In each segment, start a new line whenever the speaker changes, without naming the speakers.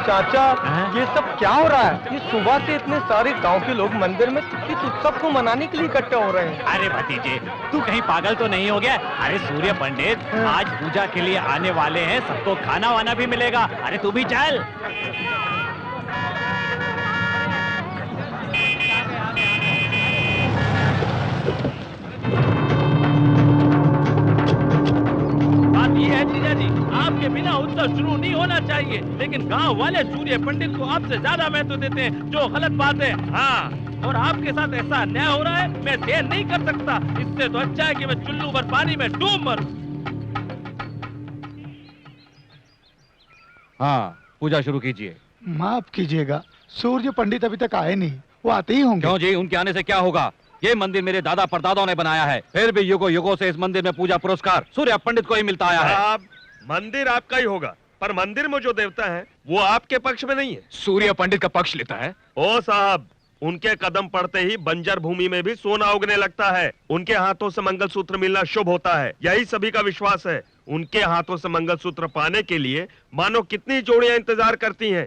चाचा, ये सब क्या हो रहा है? ये सुबह से इतने सारे गांव के लोग मंदिर में इस उत्सव को मनाने के लिए इकट्ठे हो रहे हैं।
अरे भतीजे, तू कहीं पागल तो नहीं हो गया? अरे सूर्य पंडित आज पूजा के लिए आने वाले हैं, सबको खाना वाना भी मिलेगा। अरे तू भी चल। जीजा जी, आपके बिना उत्सव शुरू नहीं होना चाहिए, लेकिन गांव वाले सूर्य पंडित को आपसे ज्यादा महत्व देते हैं, जो गलत बात है। हाँ, और आपके साथ ऐसा अन्याय हो रहा है, मैं सहन नहीं कर सकता। इससे तो अच्छा है कि मैं चुल्लू भर पानी में डूब मरूं।
हाँ, पूजा शुरू कीजिए।
माफ कीजिएगा, सूर्य पंडित अभी तक आए नहीं, वो आते ही होंगे।
क्यों जी, उनके आने से क्या होगा? ये मंदिर मेरे दादा परदादाओं ने बनाया है, फिर भी युगों युगों से इस मंदिर में पूजा पुरस्कार सूर्य पंडित को ही मिलता आया है।
मंदिर आपका ही होगा, पर मंदिर में जो देवता है वो आपके पक्ष में नहीं है।
सूर्य पंडित का पक्ष लेता है।
ओ साहब, उनके कदम पड़ते ही बंजर भूमि में भी सोना उगने लगता है। उनके हाथों से मंगलसूत्र मिलना शुभ होता है, यही सभी का विश्वास है। उनके हाथों से मंगलसूत्र पाने के लिए मानो कितनी जोड़ियां इंतजार करती हैं।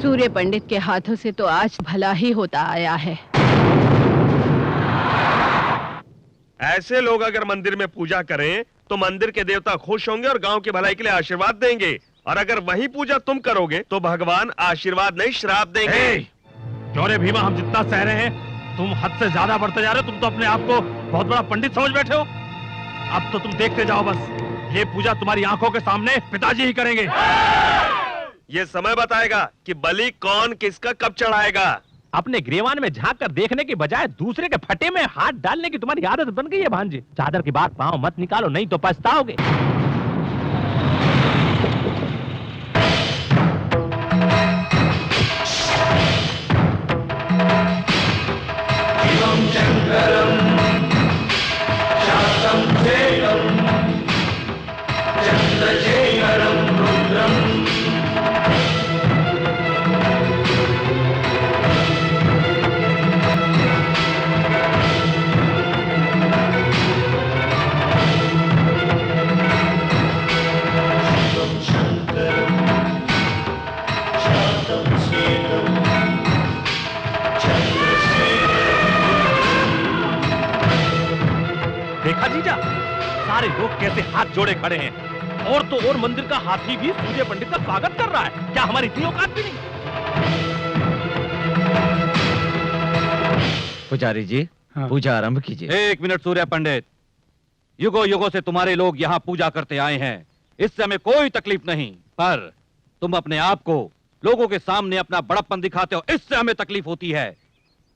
सूर्य पंडित के हाथों से तो आज भला ही होता आया है।
ऐसे लोग अगर मंदिर में पूजा करें तो मंदिर के देवता खुश होंगे और गांव की भलाई के लिए आशीर्वाद देंगे, और अगर वही पूजा तुम करोगे तो भगवान आशीर्वाद नहीं श्राप देंगे।
क्यों रे भीमा, हम जितना सह रहे हैं तुम हद से ज्यादा बढ़ते जा रहे हो। तुम तो अपने आप को बहुत बड़ा पंडित समझ बैठे हो। अब तो तुम देखते जाओ बस, ये पूजा तुम्हारी आंखों के सामने पिताजी ही करेंगे।
ये समय बताएगा कि बलि कौन किसका कब चढ़ाएगा।
अपने ग्रेवान में झांक कर देखने की बजाय दूसरे के फटे में हाथ डालने की तुम्हारी आदत बन गई है भांजे। चादर की बात पांव मत निकालो, नहीं तो पछताओगे। देखा जीजा, सारे लोग कैसे हाथ जोड़े खड़े हैं, और तो और मंदिर का हाथी भी सूर्य पंडित का स्वागत कर रहा है। क्या हमारी इतनी औकात भी नहीं?
पुजारी जी,
हाँ।
पूजा आरंभ कीजिए। एक मिनट सूर्य पंडित, युगों युगों से तुम्हारे लोग यहाँ पूजा करते आए हैं, इससे हमें कोई तकलीफ नहीं, पर तुम अपने आप को लोगों के सामने अपना बड़प्पन दिखाते हो, इससे हमें तकलीफ होती है।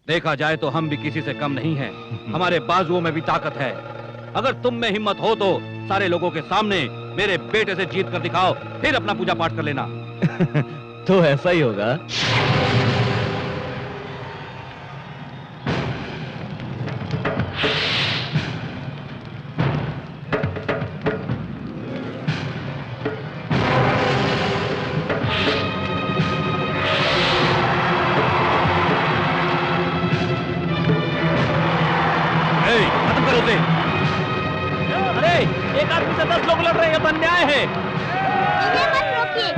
देखा जाए तो हम भी किसी से कम नहीं हैं, हमारे बाजुओं में भी ताकत है। अगर तुम में हिम्मत हो तो सारे लोगों के सामने मेरे बेटे से जीत कर दिखाओ, फिर अपना पूजा पाठ कर लेना।
तो ऐसा ही होगा।
खत्म करो उसे। अरे एक आदमी से 10 लोग लड़ रहे हैं, ये तो अन्याय है।
इन्हें मत रोकिए,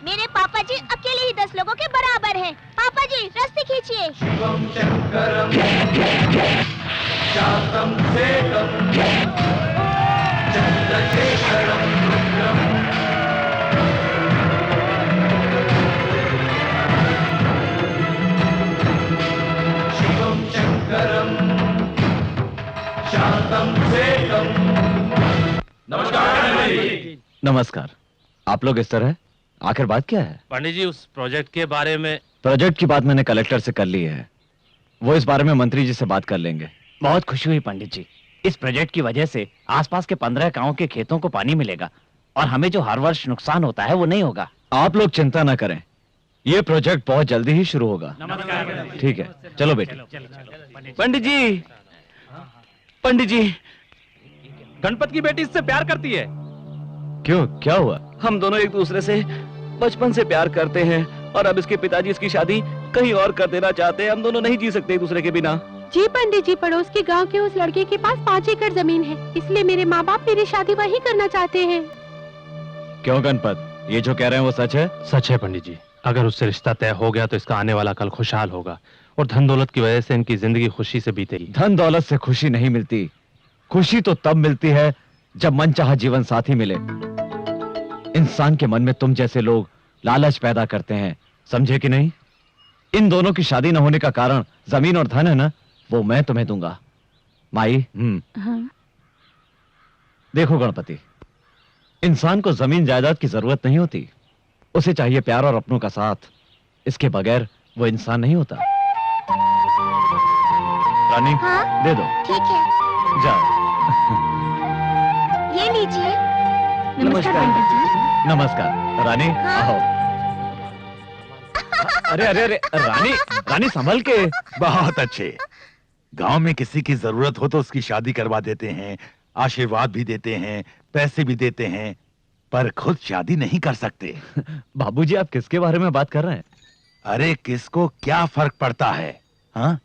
मेरे पापा जी अकेले ही 10 लोगों के बराबर हैं। पापा जी रस्सी खींचिए। शिवम शंकरम शांतम सेकम चंद्रशेखरम रुद्रम। शिवम शंकरम शांतम सेकम।
नमस्कार।
नमस्कार। आप लोग इस तरह, आखिर बात क्या है?
पंडित जी, उस प्रोजेक्ट के बारे में।
प्रोजेक्ट की बात मैंने कलेक्टर से कर ली है, वो इस बारे में मंत्री जी से बात कर लेंगे।
बहुत खुशी हुई पंडित जी, इस प्रोजेक्ट की वजह से आसपास के 15 गांवों के खेतों को पानी मिलेगा और हमें जो हर वर्ष नुकसान होता है वो नहीं होगा।
आप लोग चिंता न करें, ये प्रोजेक्ट बहुत जल्दी ही शुरू होगा। ठीक है, चलो बेटे।
पंडित जी, पंडित जी, गणपत की बेटी इससे प्यार करती है।
क्यों, क्या हुआ?
हम दोनों एक दूसरे से बचपन से प्यार करते हैं और अब इसके पिताजी इसकी शादी कहीं और कर देना चाहते हैं। हम दोनों नहीं जी सकते एक दूसरे के बिना।
जी पंडित जी, पड़ोस के गांव के उस लड़के के पास 5 एकड़ जमीन है, इसलिए मेरे माँ बाप मेरी शादी वहीं करना चाहते हैं।
क्यों गणपत, ये जो कह रहे हैं वो सच है?
सच है पंडित जी। अगर उससे रिश्ता तय हो गया तो इसका आने वाला कल खुशहाल होगा और धन दौलत की वजह से इनकी जिंदगी खुशी से बीतेगी।
धन दौलत से खुशी नहीं मिलती, खुशी तो तब मिलती है जब मनचाहा जीवन साथी मिले। इंसान के मन में तुम जैसे लोग लालच पैदा करते हैं, समझे कि नहीं? इन दोनों की शादी न होने का कारण जमीन और धन है ना, वो मैं तुम्हें दूंगा। माई,
हाँ?
देखो गणपति, इंसान को जमीन जायदाद की जरूरत नहीं होती, उसे चाहिए प्यार और अपनों का साथ। इसके बगैर वो इंसान नहीं होता। रानी,
हाँ?
दे दो।
ठीक है,
जाओ।
ये लीजिए।
नमस्कार पंडित जी।
नमस्कार रानी,
हाँ?
आओ। अरे अरे अरे रानी, रानी संभल के।
बहुत अच्छे। गांव में किसी की जरूरत हो तो उसकी शादी करवा देते हैं, आशीर्वाद भी देते हैं, पैसे भी देते हैं, पर खुद शादी नहीं कर सकते।
बाबूजी, आप किसके बारे में बात कर रहे हैं?
अरे किसको क्या फर्क पड़ता है, हाँ?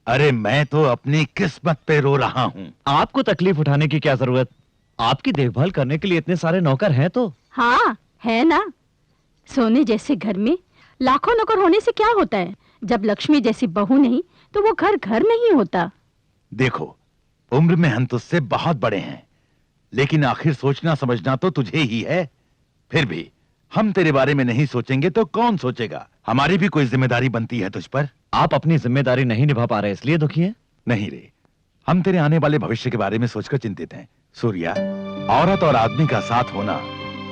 अरे मैं तो अपनी किस्मत पे रो रहा हूँ।
आपको तकलीफ उठाने की क्या जरूरत? आपकी देखभाल करने के लिए इतने सारे नौकर हैं तो।
हाँ है ना। सोने जैसे घर में लाखों नौकर होने से क्या होता है? जब लक्ष्मी जैसी बहू नहीं तो वो घर घर नहीं होता।
देखो, उम्र में हम तुझसे बहुत बड़े हैं, लेकिन आखिर सोचना समझना तो तुझे ही है। फिर भी हम तेरे बारे में नहीं सोचेंगे तो कौन सोचेगा? हमारी भी कोई जिम्मेदारी बनती है तुझ पर।
आप अपनी जिम्मेदारी नहीं निभा पा रहे इसलिए दुखी हैं?
नहीं रे, हम तेरे आने वाले भविष्य के बारे में सोचकर चिंतित हैं। सूर्या, औरत और आदमी का साथ होना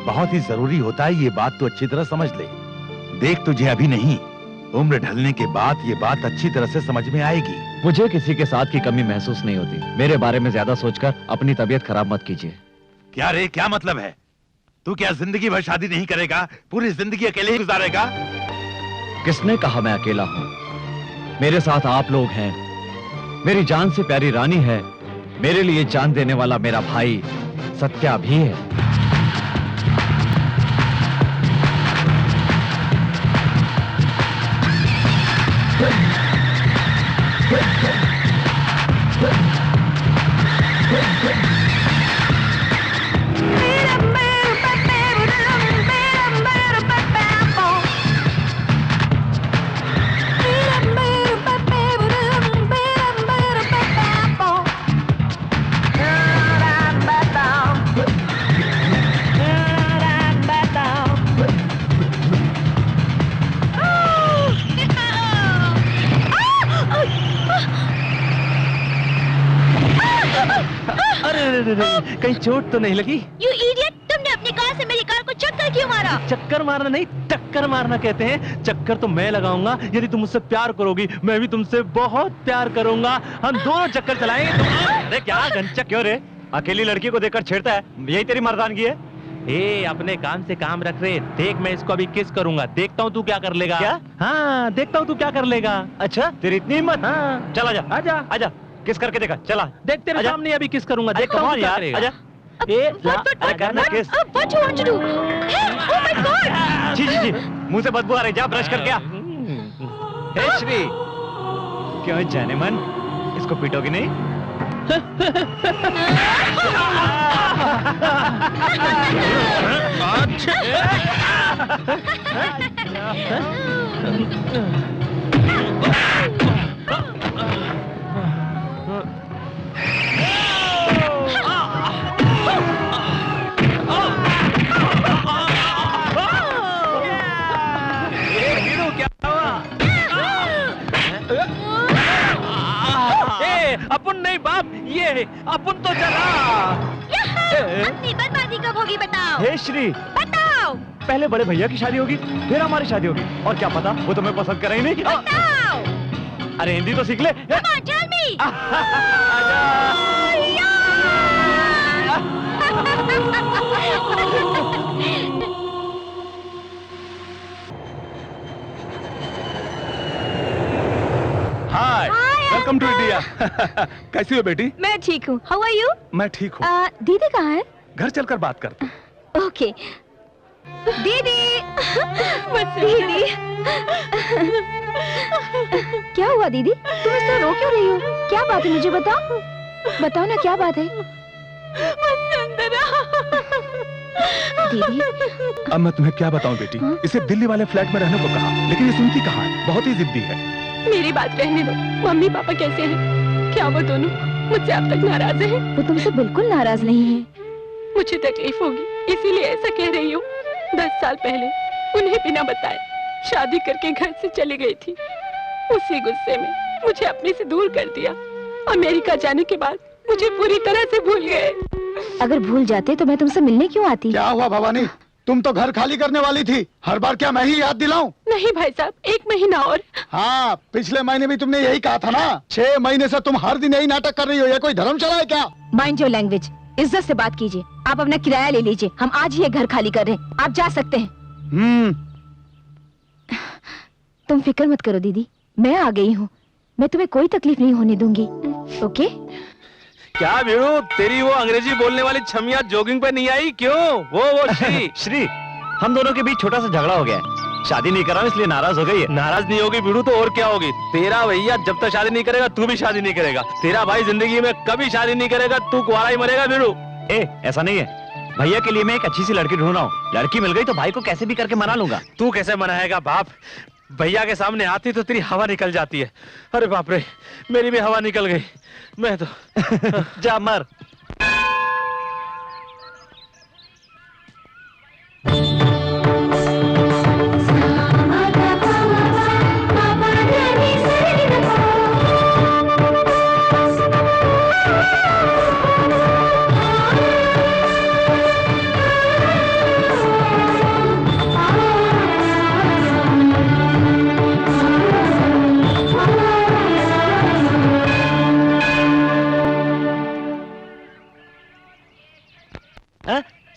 बहुत ही जरूरी होता है, ये बात तो अच्छी तरह समझ ले। देख, तुझे अभी नहीं, उम्र ढलने के बाद ये बात अच्छी तरह से समझ में आएगी।
मुझे किसी के साथ की कमी महसूस नहीं होती। मेरे बारे में ज्यादा सोचकर अपनी तबीयत खराब मत कीजिए।
क्या रे, क्या मतलब है? तू क्या जिंदगी भर शादी नहीं करेगा? पूरी जिंदगी अकेले ही गुजारेगा?
किसने कहा मैं अकेला हूं? मेरे साथ आप लोग हैं, मेरी जान से प्यारी रानी है, मेरे लिए जान देने वाला मेरा भाई सत्या भी है।
कहीं चोट तो नहीं लगी?
You idiot! तुमने अपनी कार से मेरी कार को चक्कर क्यों मारा?
चक्कर मारना नहीं, टक्कर मारना कहते हैं। चक्कर तो मैं लगाऊंगा यदि तुम मुझसे प्यार करोगी, मैं भी तुमसे बहुत प्यार करूंगा। हम दोनों चक्कर चलाएंगे।
अरे क्या गंचक क्यों रे? अकेली लड़की को देखकर छेड़ता है, यही तेरी मर्दानगी है?
ए, अपने काम से काम रख रहे। देख, मैं इसको अभी किस करूंगा, देखता हूँ तू क्या कर लेगा।
क्या?
हाँ, देखता हूँ तू क्या कर लेगा।
अच्छा, तेरी इतनी हिम्मत?
हाँ,
चल आजा,
आजा
आजा, किस करके देखा, चला।
देख, तेरे सामने अभी किस करूंगा, देखता हूँ क्या करेगा।
आजा।
What you want to do? Hey, oh my God!
जी जी जी, मुंह से बदबू आ रही, जा ब्रश करके आ। हे श्री, क्यों जाने मन, इसको पीटोगी नहीं?
अपन नहीं बाप, ये अपन तो चला।
अपनी बर्बादी कब होगी बताओ?
हे श्री,
बताओ।
पहले बड़े भैया की शादी होगी, फिर हमारी शादी होगी, और क्या पता वो तुम्हें पसंद करे ही नहीं।
बताओ।
अरे हिंदी तो सीख ले।
Come on, tell me.
Hi, welcome to India. कैसी हो बेटी?
मैं ठीक हूँ। How are you?
मैं ठीक हूँ।
दीदी कहाँ है?
घर चलकर बात करते हैं।
ओके। दीदी। दीदी। क्या हुआ दीदी? तुम इस तरह रो क्यों रही हो? क्या बात है, मुझे बताओ। बताओ ना, क्या बात है?
दीदी
अब मैं तुम्हें क्या बताऊं बेटी, इसे दिल्ली वाले फ्लैट में रहने को कहा, लेकिन ये सुनती कहाँ है, बहुत ही जिद्दी है।
मेरी बात रहने दो। मम्मी पापा कैसे हैं? क्या वो दोनों मुझसे अब तक नाराज हैं?
वो तुमसे बिल्कुल नाराज नहीं है।
मुझे तकलीफ होगी इसीलिए ऐसा कह रही हूँ। 10 साल पहले उन्हें बिना बताए शादी करके घर से चली गई थी। उसी गुस्से में मुझे अपने से दूर कर दिया। अमेरिका जाने के बाद मुझे पूरी तरह से भूल गए।
अगर भूल जाते तो मैं तुमसे मिलने क्यों आती?
क्या हुआ भवानी, तुम तो घर खाली करने वाली थी। हर बार क्या मैं ही याद दिलाऊं?
नहीं भाई साहब, 1 महीना और।
हाँ, पिछले महीने भी तुमने यही कहा था ना। 6 महीने से तुम हर दिन यही नाटक कर रही हो। ये कोई धर्मशाला है क्या?
माइंड योर लैंग्वेज, इज्जत से बात कीजिए। आप अपना किराया ले लीजिए, हम आज ही ये घर खाली कर रहे हैं, आप जा सकते हैं। तुम फिक्र मत करो दीदी, मैं आ गई हूँ। मैं तुम्हें कोई तकलीफ नहीं होने दूंगी। ओके?
क्या वीरू, तेरी वो अंग्रेजी बोलने वाली छमिया जॉगिंग पे नहीं आई क्यों? वो श्री
श्री, हम दोनों के बीच छोटा सा झगड़ा हो गया है। शादी नहीं कर रहा हूं इसलिए नाराज हो गई है।
नाराज नहीं होगी वीरू तो और क्या होगी? तेरा भैया जब तक शादी नहीं करेगा तू भी शादी नहीं करेगा। तेरा भाई जिंदगी में कभी शादी नहीं करेगा, तू कुंवारा ही मरेगा वीरू।
ऐसा नहीं है, भैया के लिए मैं एक अच्छी सी लड़की ढूंढ रहा हूँ। लड़की मिल गई तो भाई को कैसे भी करके मना लूंगा।
तू कैसे मनाएगा बाप? भैया के सामने आती तो तेरी हवा निकल जाती है। अरे बाप रे, मेरी भी हवा निकल गई। मैं तो
जा मर।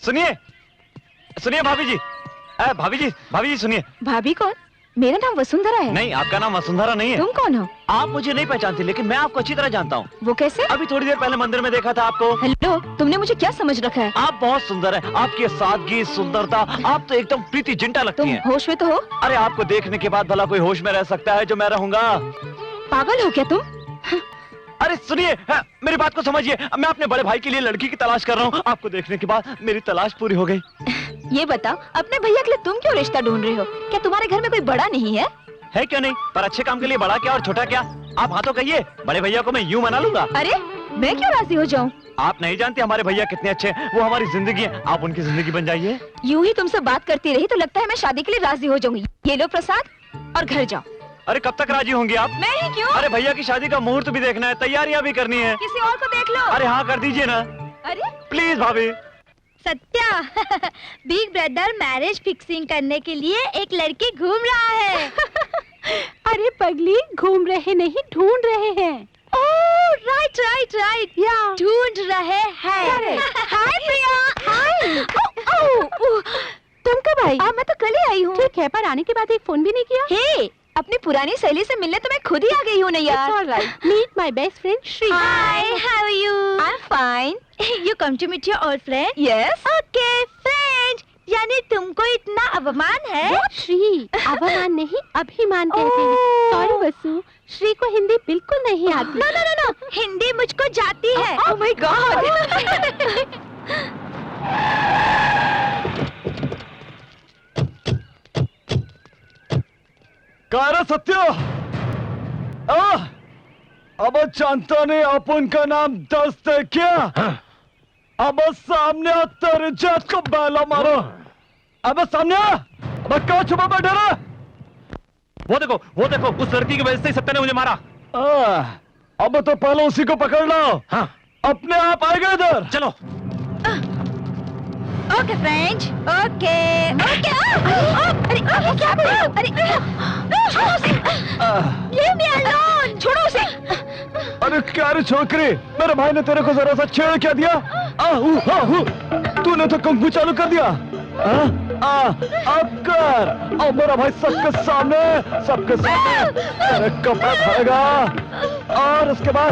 सुनिए सुनिए भाभी जी, भाभी जी सुनिए।
भाभी कौन? मेरा नाम वसुंधरा है।
नहीं, आपका नाम वसुंधरा नहीं है।
तुम कौन हो?
आप मुझे नहीं पहचानती, लेकिन मैं आपको अच्छी तरह जानता हूँ।
वो कैसे?
अभी थोड़ी देर पहले मंदिर में देखा था आपको।
हेलो, तुमने मुझे क्या समझ रखा है?
आप बहुत सुंदर है, आपकी सादगी, सुंदरता, आप तो एकदम प्रीति जिंटा लगती हैं।
होश में तो हो?
अरे आपको देखने के बाद भला कोई होश में रह सकता है जो मैं रहूंगा?
पागल हो क्या तुम?
अरे सुनिए, मेरी बात को समझिए। मैं अपने बड़े भाई के लिए लड़की की तलाश कर रहा हूँ। आपको देखने के बाद मेरी तलाश पूरी हो गई।
ये बताओ, अपने भैया के लिए तुम क्यों रिश्ता ढूंढ रहे हो? क्या तुम्हारे घर में कोई बड़ा नहीं है?
है क्यों नहीं, पर अच्छे काम के लिए बड़ा क्या और छोटा क्या? आप हाँ तो कहिए, बड़े भैया को मैं यूं मना लूंगा।
अरे मैं क्यों राजी हो जाऊं?
आप नहीं जानते हमारे भैया कितने अच्छे हैं। वो हमारी जिंदगी है, आप उनकी जिंदगी बन जाइए।
यूं ही तुमसे बात करती रही तो लगता है मैं शादी के लिए राजी हो जाऊंगी। ये लो प्रसाद और घर जाओ।
अरे कब तक राजी होंगी आप?
मैं ही क्यों?
अरे भैया की शादी का मुहूर्त भी देखना है, तैयारियां भी करनी है।
किसी और को देख लो।
अरे हाँ कर दीजिए ना।
अरे
प्लीज भाभी।
Satya, big brother marriage fixing करने के लिए एक लड़की घूम रहा है।
अरे पगली, घूम रहे नहीं, ढूंढ रहे हैं।
ओह राइट राइट राइट, ढूंढ रहे हैं। हाय प्रिया।
हाय। तुम कब आई?
मैं तो कल ही आई हूँ।
ठीक है, पर आने के बाद एक फोन भी नहीं किया।
हे, अपनी पुरानी सहेली से मिलने तो मैं खुद ही आ गई हूँ ना यार।
It's all right. Meet my best friend Shri.
Hi, how are you?
I'm fine.
You come to meet your old friend?
Yes.
Okay, friend. यानी तुमको इतना अवमान है?
श्री, अवमान नहीं, अभिमान कहते हैं। सॉरी वसु, श्री को हिंदी बिल्कुल नहीं आती।
No no no no, Hindi मुझको जाती है।
Oh my God.
कार सत्य, अब जानता नहीं अपन का नाम दस्त है क्या? अब सामने तेरे जात को बैला मारो। अब सामने, अब क्या छुपा बैठा रहा?
वो देखो, उस लड़की की वजह से ही सत्या ने मुझे मारा।
अब तो पहले उसी को पकड़ लो।
हाँ,
अपने आप आएगा इधर।
चलो।
Okay friend, okay okay. अरे क्या कर रहे हो? अरे छोड़ो उसे। Leave me alone. छोड़ो उसे।
अरे क्या रे छोकरी, मेरे भाई ने तेरे को जरा सा छेड़ क्या दिया? तूने तो कंघू चालू कर दिया। अब कर। और मेरा भाई सबके सामने तेरे कपड़ा खाएगा और उसके बाद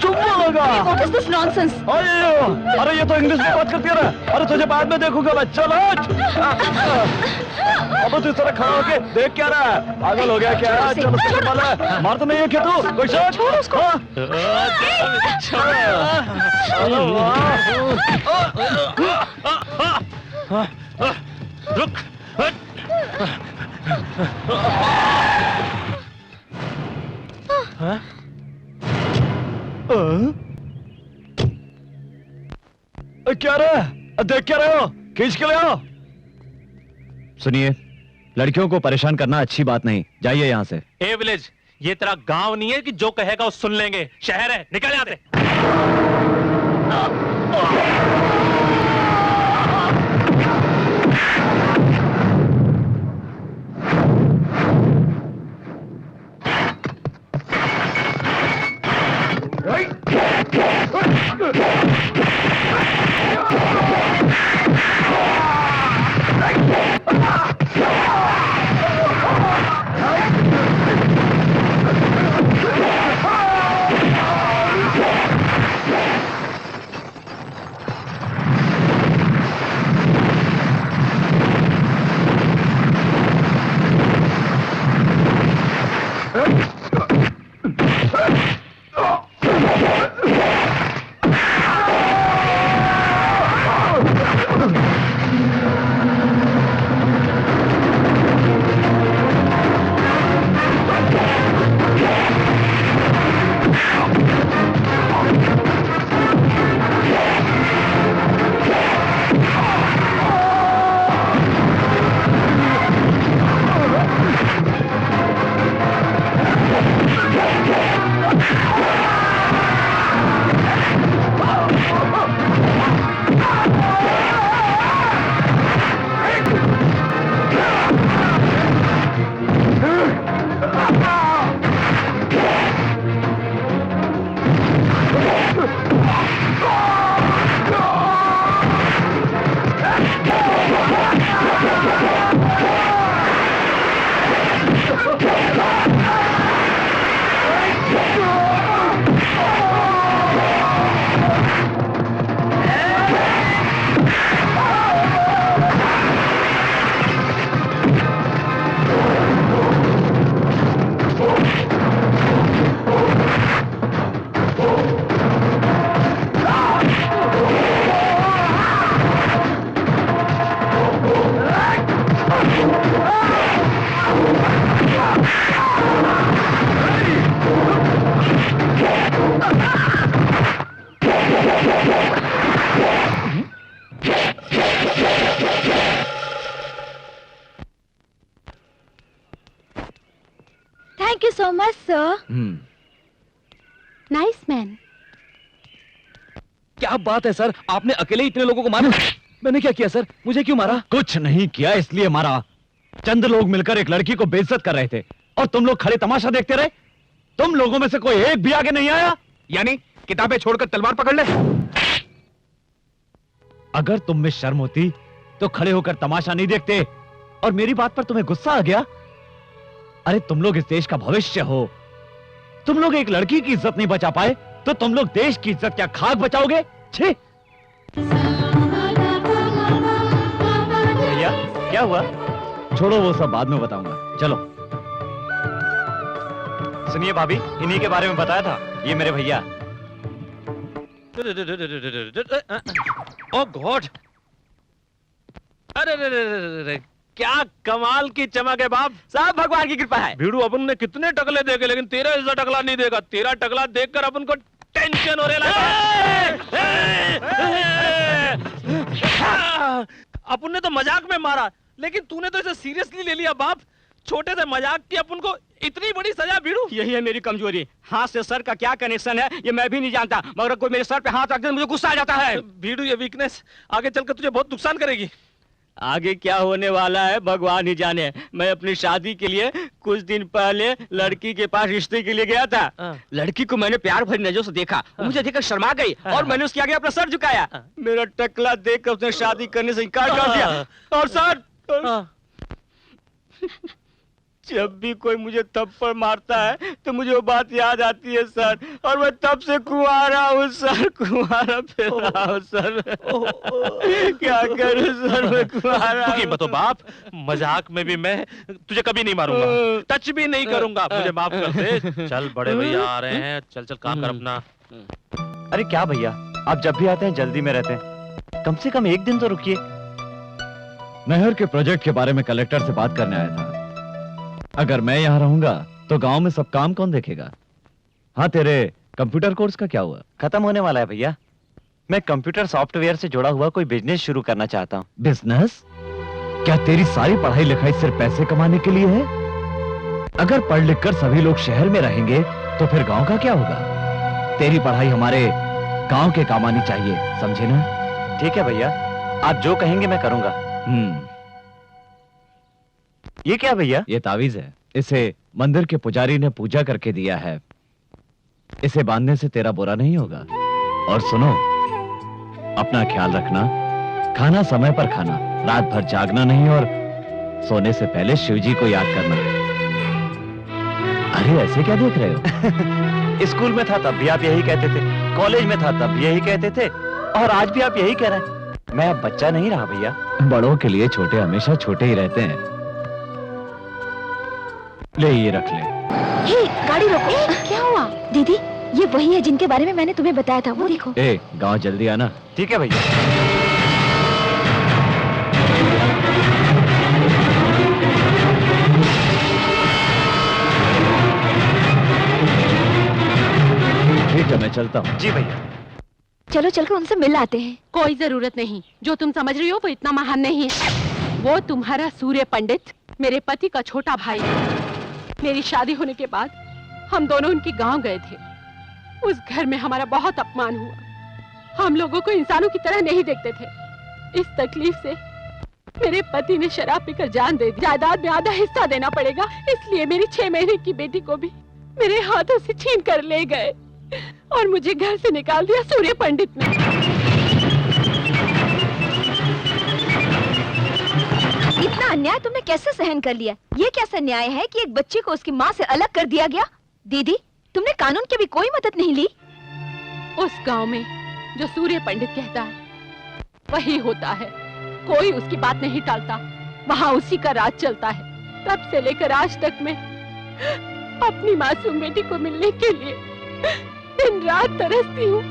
चुप बोलेगा।
What is this nonsense?
अरे ये तो इंग्लिश में बात करती है ना। अरे तुझे बाद में देखूंगा मैं। चल अब तू इस तरह खड़ा होके देख क्या रहा है? पागल हो गया क्या? चल उसको माला मार तो नहीं है क्या तू? कोई शक?
रुक।
क्या रहा? देख क्या रहे हो? खींच के ले आओ।
सुनिए, लड़कियों को परेशान करना अच्छी बात नहीं। जाइए यहाँ से।
ए विलेज, ये तेरा गांव नहीं है कि जो कहेगा वो सुन लेंगे। शहर है, निकल यहाँ से।
Thank you so much, sir. Nice man.
क्या बात है सर, आपने अकेले इतने लोगों को मारा? मैंने क्या किया सर? मुझे क्यों मारा?
कुछ नहीं किया, इसलिए मारा। चंद लोग मिलकर एक लड़की को बेइज्जत कर रहे थे और तुम लोग खड़े तमाशा देखते रहे। तुम लोगों में से कोई एक भी आगे नहीं आया।
यानी किताबें छोड़कर तलवार पकड़ ले।
अगर तुम में शर्म होती तो खड़े होकर तमाशा नहीं देखते। और मेरी बात पर तुम्हें गुस्सा आ गया? अरे तुम लोग इस देश का भविष्य हो। तुम लोग एक लड़की की इज्जत नहीं बचा पाए तो तुम लोग देश की इज्जत क्या खाक बचाओगे? छी! भैया क्या हुआ? छोड़ो, वो सब बाद में बताऊंगा। चलो। सुनिए भाभी, इन्हीं के बारे में बताया था। ये मेरे भैया।
ओह गॉड! अरे क्या कमाल की चमक है बाप।
सब भगवान की कृपा है।
भीड़ू, अपन ने कितने टकले देखे लेकिन तेरा ऐसा टकला नहीं देगा। तेरा टकला देखकर अपन को टेंशन हो रहा है। अपन ने तो मजाक में मारा लेकिन तूने तो इसे सीरियसली ले लिया बाप। छोटे से मजाक की अपन को इतनी बड़ी सजा भीड़ू।
यही है मेरी कमजोरी। हाथ से सर का क्या कनेक्शन है ये मैं भी नहीं जानता, मगर कोई मेरे सर पे हाथ रख दे मुझे गुस्सा आ जाता है।
भीड़ू, ये वीकनेस आगे चलकर तुझे बहुत नुकसान करेगी।
आगे क्या होने वाला है भगवान ही जाने। मैं अपनी शादी के लिए कुछ दिन पहले लड़की के पास रिश्ते के लिए गया था। लड़की को मैंने प्यार भरी नजरों से देखा, मुझे देखकर शर्मा गई और मैंने उसके आगे अपना सर झुकाया। मेरा टकला देखकर उसने शादी करने से इनकार कर दिया। और सर, जब भी कोई मुझे थप्पड़ मारता है तो मुझे वो बात याद आती है सर, और मैं तब से कुंवारा हूँ सर, कुंवारा फिर रहा हूँ सर। क्या करूँ सर, मैं कुंवारा
दुखी मत हो बाप, मजाक में भी मैं तुझे कभी नहीं मारूंगा, टच भी नहीं करूंगा, मुझे माफ कर दे। चल बड़े भैया आ रहे हैं, चल चल काम कर अपना।
अरे क्या भैया, आप जब भी आते हैं जल्दी में रहते हैं, कम से कम एक दिन तो रुकिए। नहर के प्रोजेक्ट के बारे में कलेक्टर से बात करने आया था। अगर मैं यहाँ रहूंगा तो गांव में सब काम कौन देखेगा? हाँ, तेरे कंप्यूटर कोर्स का क्या हुआ?
खत्म होने वाला है भैया। मैं कंप्यूटर सॉफ्टवेयर से जुड़ा हुआ कोई बिजनेस शुरू करना चाहता हूँ।
बिजनेस? क्या तेरी सारी पढ़ाई लिखाई सिर्फ पैसे कमाने के लिए है? अगर पढ़ लिख कर सभी लोग शहर में रहेंगे तो फिर गांव का क्या होगा? तेरी पढ़ाई हमारे गांव के काम आनी चाहिए, समझे ना?
ठीक है भैया, आप जो कहेंगे मैं करूंगा। ये क्या भैया?
ये तावीज है, इसे मंदिर के पुजारी ने पूजा करके दिया है। इसे बांधने से तेरा बुरा नहीं होगा। और सुनो, अपना ख्याल रखना, खाना समय पर खाना, रात भर जागना नहीं और सोने से पहले शिव जी को याद करना। अरे ऐसे क्या देख रहे हो?
स्कूल में था तब भी आप यही कहते थे, कॉलेज में था तब भी यही कहते थे, और आज भी आप यही कह रहे हैं। मैं अब बच्चा नहीं रहा भैया।
बड़ों के लिए छोटे हमेशा छोटे ही रहते हैं। ले ये रख ले।
हे, गाड़ी रोको। क्या हुआ? दीदी, ये वही है जिनके बारे में मैंने तुम्हें बताया था, वो देखो।
ए, गांव जल्दी आना।
ठीक है भैया।
ठीक है, मैं चलता हूँ।
जी भैया।
चलो चलकर उनसे मिल आते हैं।
कोई जरूरत नहीं, जो तुम समझ रही हो वो इतना महान नहीं है। वो तुम्हारा सूर्य पंडित मेरे पति का छोटा भाई है। मेरी शादी होने के बाद हम दोनों उनके गांव गए थे। उस घर में हमारा बहुत अपमान हुआ। हम लोगों को इंसानों की तरह नहीं देखते थे। इस तकलीफ से मेरे पति ने शराब पीकर जान दे दी। जायदाद में आधा हिस्सा देना पड़ेगा, इसलिए मेरी 6 महीने की बेटी को भी मेरे हाथों से छीन कर ले गए और मुझे घर से निकाल दिया सूर्य पंडित ने।
इतना अन्याय तुमने कैसे सहन कर लिया? ये कैसा न्याय है कि एक बच्चे को उसकी माँ से अलग कर दिया गया? दीदी, तुमने कानून की भी कोई मदद नहीं ली?
उस गांव में जो सूर्य पंडित कहता है वही होता है। कोई उसकी बात नहीं टालता, वहाँ उसी का राज चलता है। तब से लेकर आज तक मैं अपनी मासूम बेटी को मिलने के लिए दिन रात तरसती हूँ।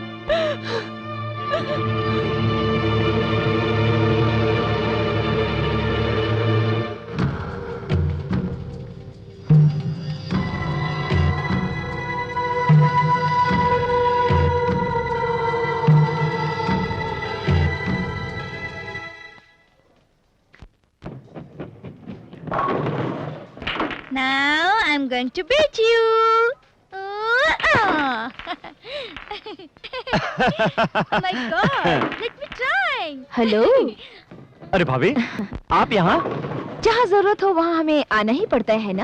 Now I'm going to beat you. Oh my God! Let me try.
Hello.
अरे भाभी, आप यहाँ?
जहाँ जरूरत हो वहाँ हमें आना ही पड़ता है ना?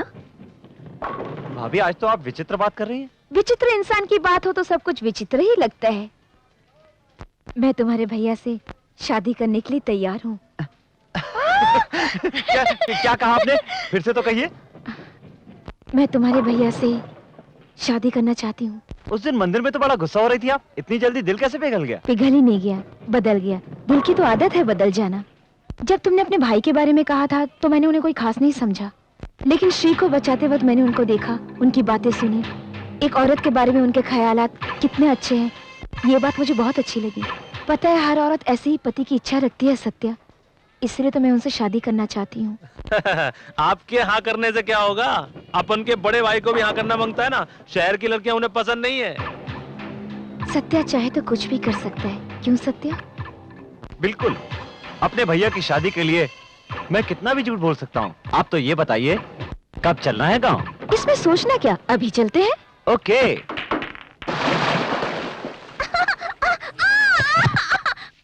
भाभी, आज तो आप विचित्र बात कर रही हैं।
विचित्र इंसान की बात हो तो सब कुछ विचित्र ही लगता है। मैं तुम्हारे भैया से शादी करने के लिए तैयार हूँ।
क्या कहा आपने? फिर से तो कहिए।
मैं तुम्हारे भैया से शादी करना चाहती हूँ।
उस दिन मंदिर में तो बड़ा गुस्सा हो रही थी आप, इतनी जल्दी दिल कैसे पिघल गया?
पिघल ही नहीं गया, बदल गया। दिल की तो आदत है बदल जाना। जब तुमने अपने भाई के बारे में कहा था तो मैंने उन्हें कोई खास नहीं समझा, लेकिन श्री को बचाते वक्त मैंने उनको देखा, उनकी बातें सुनी। एक औरत के बारे में उनके ख्यालात कितने अच्छे हैं, ये बात मुझे बहुत अच्छी लगी। पता है, हर औरत ऐसे ही पति की इच्छा रखती है सत्या, इसलिए तो मैं उनसे शादी करना चाहती हूँ।
आपके हाँ करने से क्या होगा? अपन के बड़े भाई को भी हाँ करना मांगता है ना। शहर की लड़कियां उन्हें पसंद नहीं है।
सत्या चाहे तो कुछ भी कर सकता है, क्यों सत्या?
बिल्कुल। अपने भैया की शादी के लिए मैं कितना भी झूठ बोल सकता हूँ। आप तो ये बताइए, कब चलना है गाँव?
इसमें सोचना क्या, अभी चलते हैं।
ओके।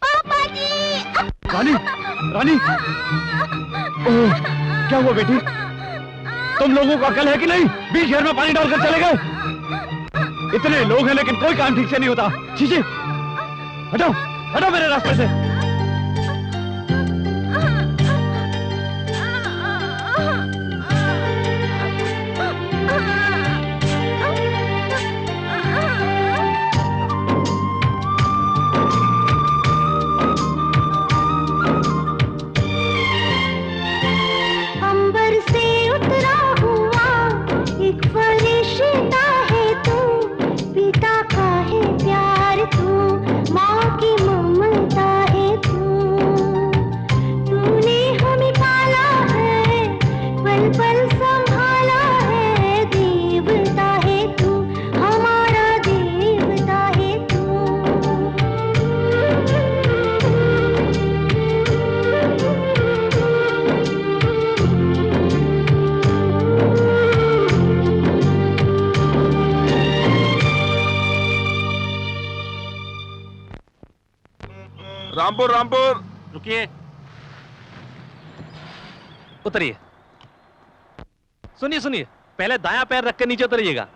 पापा जी!
काली,
रानी, ओह, क्या हुआ बेटी? तुम लोगों को अकल है कि नहीं? बीच घर में पानी डालकर चले गए। इतने लोग हैं लेकिन कोई काम ठीक से नहीं होता। छी, हटो, हटो मेरे रास्ते से।
रामपुर रामपुर।
रुकिए, उतरिए। सुनिए सुनिए, पहले दायां पैर रख कर नीचे उतरिएगा।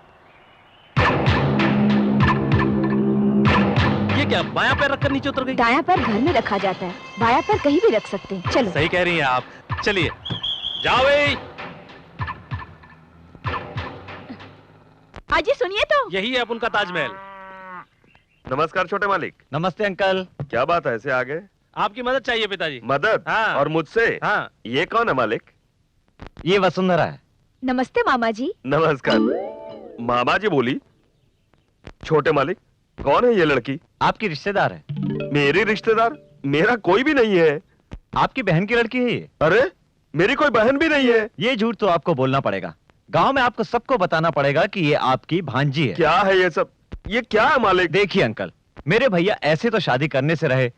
ये क्या, बायां पैर रखकर नीचे उतर गई?
दायां पैर घर में रखा जाता है, बायां पैर कहीं भी रख सकते हैं। चलो।
सही कह रही हैं आप। चलिए, जाओ भाई।
आजी सुनिए तो।
यही है अपन का ताजमहल।
नमस्कार छोटे मालिक।
नमस्ते अंकल।
क्या बात है, ऐसे आ गए?
आपकी मदद चाहिए पिताजी।
मदद?
हाँ।
और मुझसे?
हाँ।
ये कौन है मालिक?
ये वसुंधरा है।
नमस्ते मामा जी।
नमस्कार। मामा जी बोली? छोटे मालिक, कौन है ये लड़की?
आपकी रिश्तेदार है।
मेरी रिश्तेदार? मेरा कोई भी नहीं है।
आपकी बहन की लड़की है ये।
अरे, मेरी कोई बहन भी नहीं है।
ये झूठ तो आपको बोलना पड़ेगा। गांव में आपको सबको बताना पड़ेगा कि ये आपकी भांजी है।
क्या है ये सब? ये क्या है मालिक?
देखिए अंकल, मेरे भैया ऐसे तो शादी करने से रहे,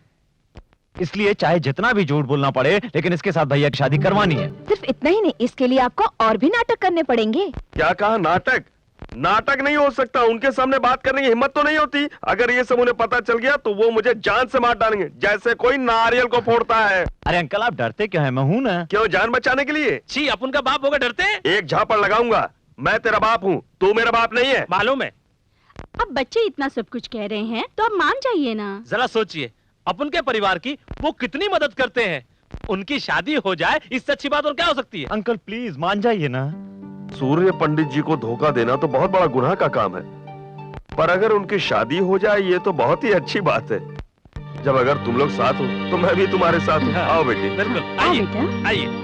इसलिए चाहे जितना भी झूठ बोलना पड़े लेकिन इसके साथ भैया की शादी करवानी है।
सिर्फ इतना ही नहीं, इसके लिए आपको और भी नाटक करने पड़ेंगे।
क्या कहा? नाटक? नाटक नहीं हो सकता। उनके सामने बात करने की हिम्मत तो नहीं होती। अगर ये सब उन्हें पता चल गया तो वो मुझे जान से मार डालेंगे, जैसे कोई नारियल को फोड़ता है।
अरे अंकल, आप डरते क्यों हैं? मैं हूं ना।
क्यों, जान बचाने के लिए?
छी, अपन का बाप होगा डरते?
एक झापड़ लगाऊंगा। मैं तेरा बाप हूँ, तू मेरा बाप नहीं है।
मालूम है।
अब बच्चे इतना सब कुछ कह रहे हैं तो अब मान जाइए ना।
जरा सोचिए, अपन के परिवार की वो कितनी मदद करते हैं। उनकी शादी हो जाए, इससे अच्छी बात और क्या हो सकती है?
अंकल प्लीज मान जाइए ना।
सूर्य पंडित जी को धोखा देना तो बहुत बड़ा गुनाह का काम है, पर अगर उनकी शादी हो जाए ये तो बहुत ही अच्छी बात है। जब अगर तुम लोग साथ हो तो मैं भी तुम्हारे साथ हूँ। आओ बेटी।
बिल्कुल, आइए आइए।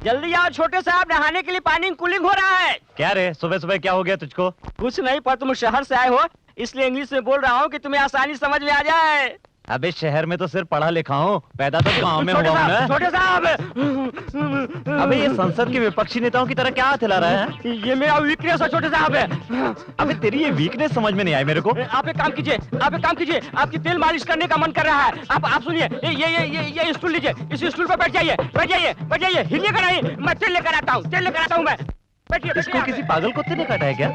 जल्दी आओ छोटे साहब, नहाने के लिए पानी कूलिंग हो रहा है।
क्या रे, सुबह सुबह क्या हो गया तुझको?
कुछ नहीं, पर तुम शहर से आए हो इसलिए इंग्लिश में बोल रहा हूँ कि तुम्हें आसानी समझ में आ जाए।
अबे शहर में तो सिर्फ पढ़ा लिखा हूँ, पैदा तो गाँव में हुआ हूँ ना।
छोटे साहब।
अबे ये संसद के विपक्षी नेताओं की तरह क्या हाथ हिला रहा है?
ये मेरा वीकनेस है छोटे साहब।
अबे तेरी ये वीकनेस समझ में नहीं आई मेरे को।
आप एक काम कीजिए, आप एक काम कीजिए, आपकी तेल मालिश करने का मन कर रहा है। आप सुनिए, ये स्टूल लीजिए, इस स्टूल पर बैठ जाइए, बैठ जाइए, बैठ जाइए, हिलिएगा नहीं। मैं तेल लेकर आता हूँ, तेल लेकर आता हूँ मैं।
इसको किसी पागल कुत्ते ने काटा है क्या?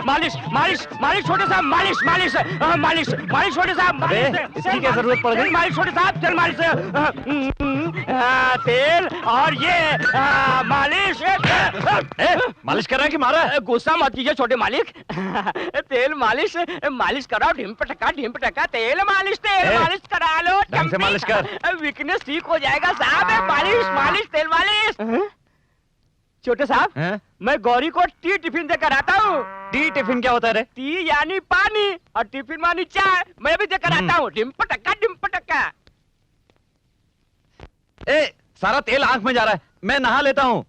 मालिश मालिश मालिश छोटे साहब, मालिश मालिश मालिश मालिश छोटे साहब, मालिश।
इसकी क्या जरूरत पड़ गई?
मालिश छोटे साहब, तेल मालिश, तेल और ये मालिश।
मालिश कर रहा है कि मारा है?
गुस्सा मत कीजिए छोटे मालिक। तेल मालिश मालिश कराओ, ढिम पटका तेल मालिश करा लो।
ढंग से मालिश कर।
वीकनेस ठीक हो जाएगा साहब। मालिश मालिश तेल मालिश। छोटे साहब, मैं गौरी को टी टिफिन देकर आता हूँ।
टी टिफिन क्या होता है रे?
टी यानी पानी और टिफिन मानी चाय। मैं भी देकर आता हूँ। डिम पटका।
ए, सारा तेल आंख में जा रहा है, मैं नहा लेता हूँ।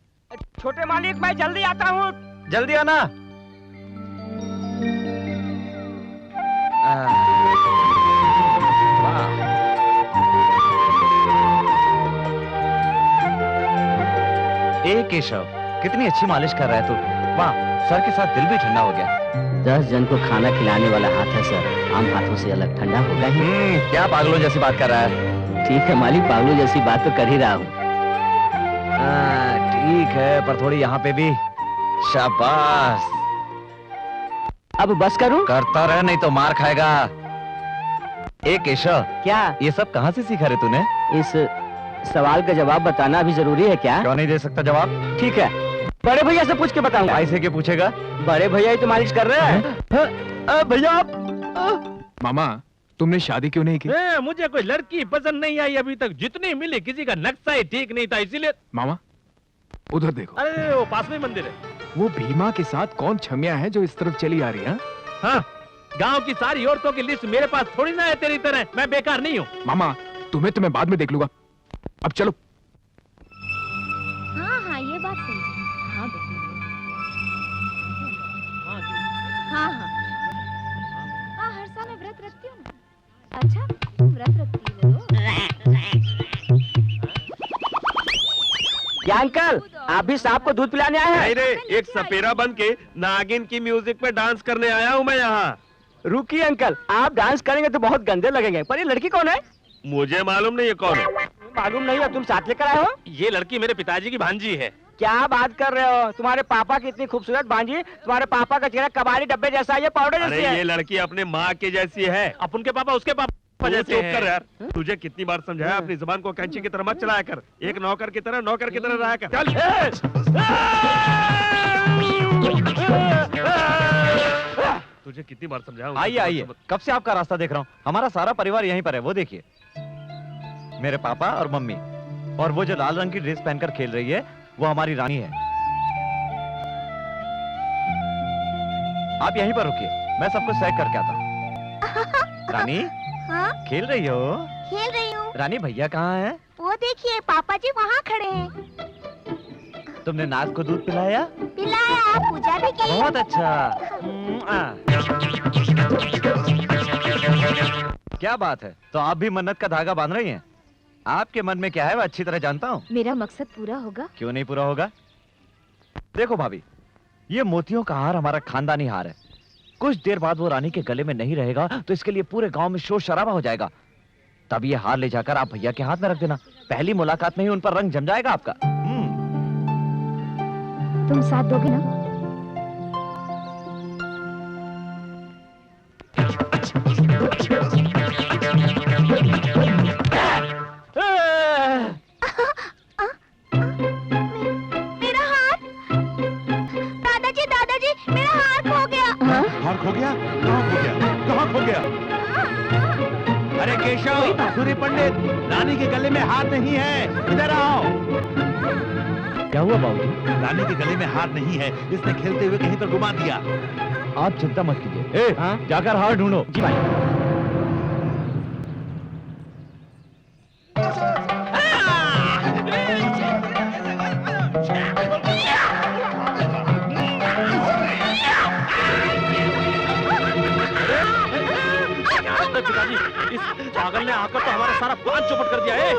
छोटे मालिक, मैं जल्दी आता हूँ।
जल्दी आना। ए केशव, कितनी अच्छी मालिश कर रहा है तू। वाह, सर के साथ दिल भी ठंडा हो गया।
10 जन को खाना खिलाने वाला हाथ है सर, आम हाथों से अलग ठंडा होगा ही।
क्या पागलों जैसी बात कर रहा है?
ठीक है मालिक, पागलों जैसी बात तो कर ही रहा हूँ।
ठीक है, पर थोड़ी यहाँ पे भी। शाबाश।
अब बस करूं?
करता रह, नहीं तो मार खाएगा। ए केशव,
क्या?
ये सब कहाँ से सीखा रे तूने?
इस सवाल का जवाब बताना भी जरूरी है क्या?
क्यों नहीं दे सकता जवाब?
ठीक है, बड़े भैया से पूछ के बताऊंगा।
भाई से क्या पूछेगा?
बड़े भैया ही तो मालिश कर रहे हैं।
भैया आप मामा तुमने शादी क्यों नहीं की?
मुझे कोई लड़की पसंद नहीं आई अभी तक, जितनी मिली किसी का नक्शा ही ठीक नहीं था, इसीलिए।
मामा उधर देखो।
अरे वो पास में मंदिर है।
वो भीमा के साथ कौन छमिया है जो इस तरफ चली आ रही है?
हाँ, गांव की सारी औरतों की लिस्ट मेरे पास थोड़ी ना है तेरी तरह, मैं बेकार नहीं हूँ।
मामा तुम्हें तो मैं बाद में देख लूंगा, अब चलो।
हाँ हाँ ये बात सही है। हाँ बेटी। हाँ हाँ हाँ हर साल मैं व्रत रखती हूँ ना। अच्छा तुम व्रत रखती हो?
क्या अंकल, आप भी सांप को दूध पिलाने आए हैं?
नहीं रे, एक सपेरा बन के नागिन की म्यूजिक पे डांस करने आया हूँ मैं यहाँ।
रुकिए अंकल, आप डांस करेंगे तो बहुत गंदे लगेंगे, पर ये लड़की कौन है?
मुझे मालूम नहीं है कौन है।
मालूम नहीं है, तुम साथ लेकर आए हो?
ये लड़की मेरे पिताजी की भांजी है।
क्या बात कर रहे हो? तुम्हारे पापा की इतनी खूबसूरत भांजी, तुम्हारे पापा का चेहरा कबाड़ी डब्बे जैसा है, ये पाउडर
अरे
जैसी है।
ये लड़की अपने माँ के जैसी है।
अपन के पापा उसके पापा जैसे
चुप
हैं।
कर यार, तुझे कितनी बार समझाया अपनी जुबान को कैंची की तरह मत चलाया कर, एक नौकर की तरह रहा कर। चल। तुझे कितनी बार समझाया?
आइए आइए, कब से आपका रास्ता देख रहा हूँ। हमारा सारा परिवार यहीं पर है, वो देखिए। मेरे पापा और मम्मी, और वो जो लाल रंग की ड्रेस पहनकर खेल रही है वो हमारी रानी है। आप यहीं पर रुकिए, मैं सब कुछ चेक करके आता हूँ। रानी
हाँ
खेल रही हो?
खेल रही हूँ।
रानी भैया कहाँ है?
वो देखिए पापा जी वहाँ खड़े हैं।
तुमने नाग को दूध पिलाया?
पिलाया, पूजा भी की।
बहुत अच्छा। क्या बात है, तो आप भी मन्नत का धागा बांध रही हैं? आपके मन में क्या है मैं अच्छी तरह जानता हूँ।
मेरा मकसद पूरा होगा।
क्यों नहीं पूरा होगा? देखो भाभी, ये मोतियों का हार हमारा खानदानी हार है। कुछ देर बाद वो रानी के गले में नहीं रहेगा तो इसके लिए पूरे गांव में शोर शराबा हो जाएगा। तब ये हार ले जाकर आप भैया के हाथ में रख देना, पहली मुलाकात में ही उन पर रंग जम जाएगा आपका।
तुम साथ दोगे ना?
मेरा हाथ। दादाजी मेरा हाथ खो गया।
हार खो गया? कहाँ खो गया? कहाँ खो गया? अरे केशव, सूर्य पंडित, रानी के गले में हार नहीं है, इधर आओ।
क्या हुआ बाबूजी?
रानी के गले में हार नहीं है, इसने खेलते हुए कहीं पर घुमा दिया।
आप चिंता मत कीजिए। जाकर हार ढूंढो।
जी भाई।
पिताजी, इस पागल ने आकर तो हमारा सारा प्लान चौपट कर दिया है।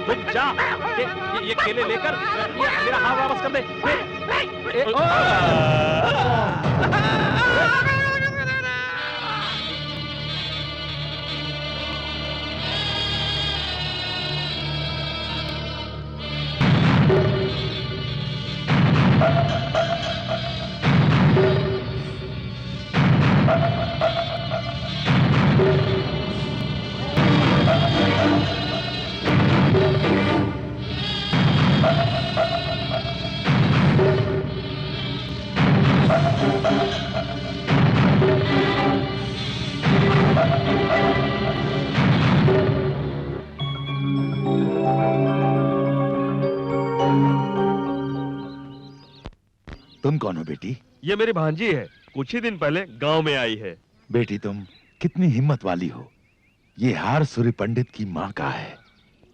रुक जा, ये केले लेकर मेरा हाथ वापस कर दे।
तुम कौन हो बेटी?
ये मेरी भांजी है, कुछ ही दिन पहले गांव में आई है।
बेटी तुम कितनी हिम्मत वाली हो। ये हार सूर्य पंडित की माँ का है।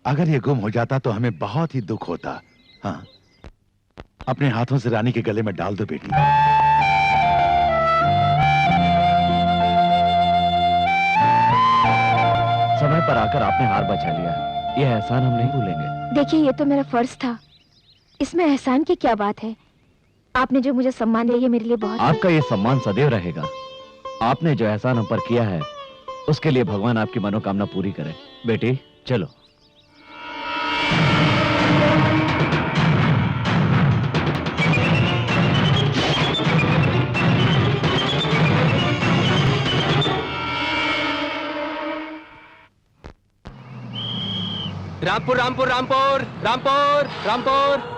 अगर ये गुम हो जाता तो हमें बहुत ही दुख होता। हाँ, अपने हाथों से रानी के गले में डाल दो बेटी।
समय पर आकर आपने हार बचा लिया है, ये एहसान हम नहीं भूलेंगे।
देखिए ये तो मेरा फर्ज था, इसमें एहसान की क्या बात है। आपने जो मुझे सम्मान दिया ये मेरे लिए बहुत।
आपका ये सम्मान सदैव रहेगा। आपने जो एहसान हम पर किया है उसके लिए भगवान आपकी मनोकामना पूरी करे। बेटी चलो।
Rampur Rampur Rampur Rampur Rampur.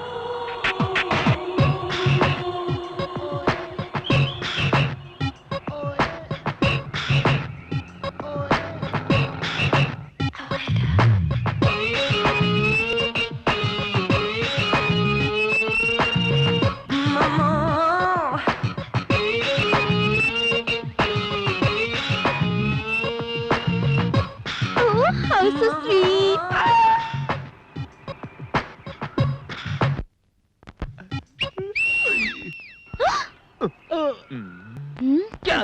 How so sweet.
क्या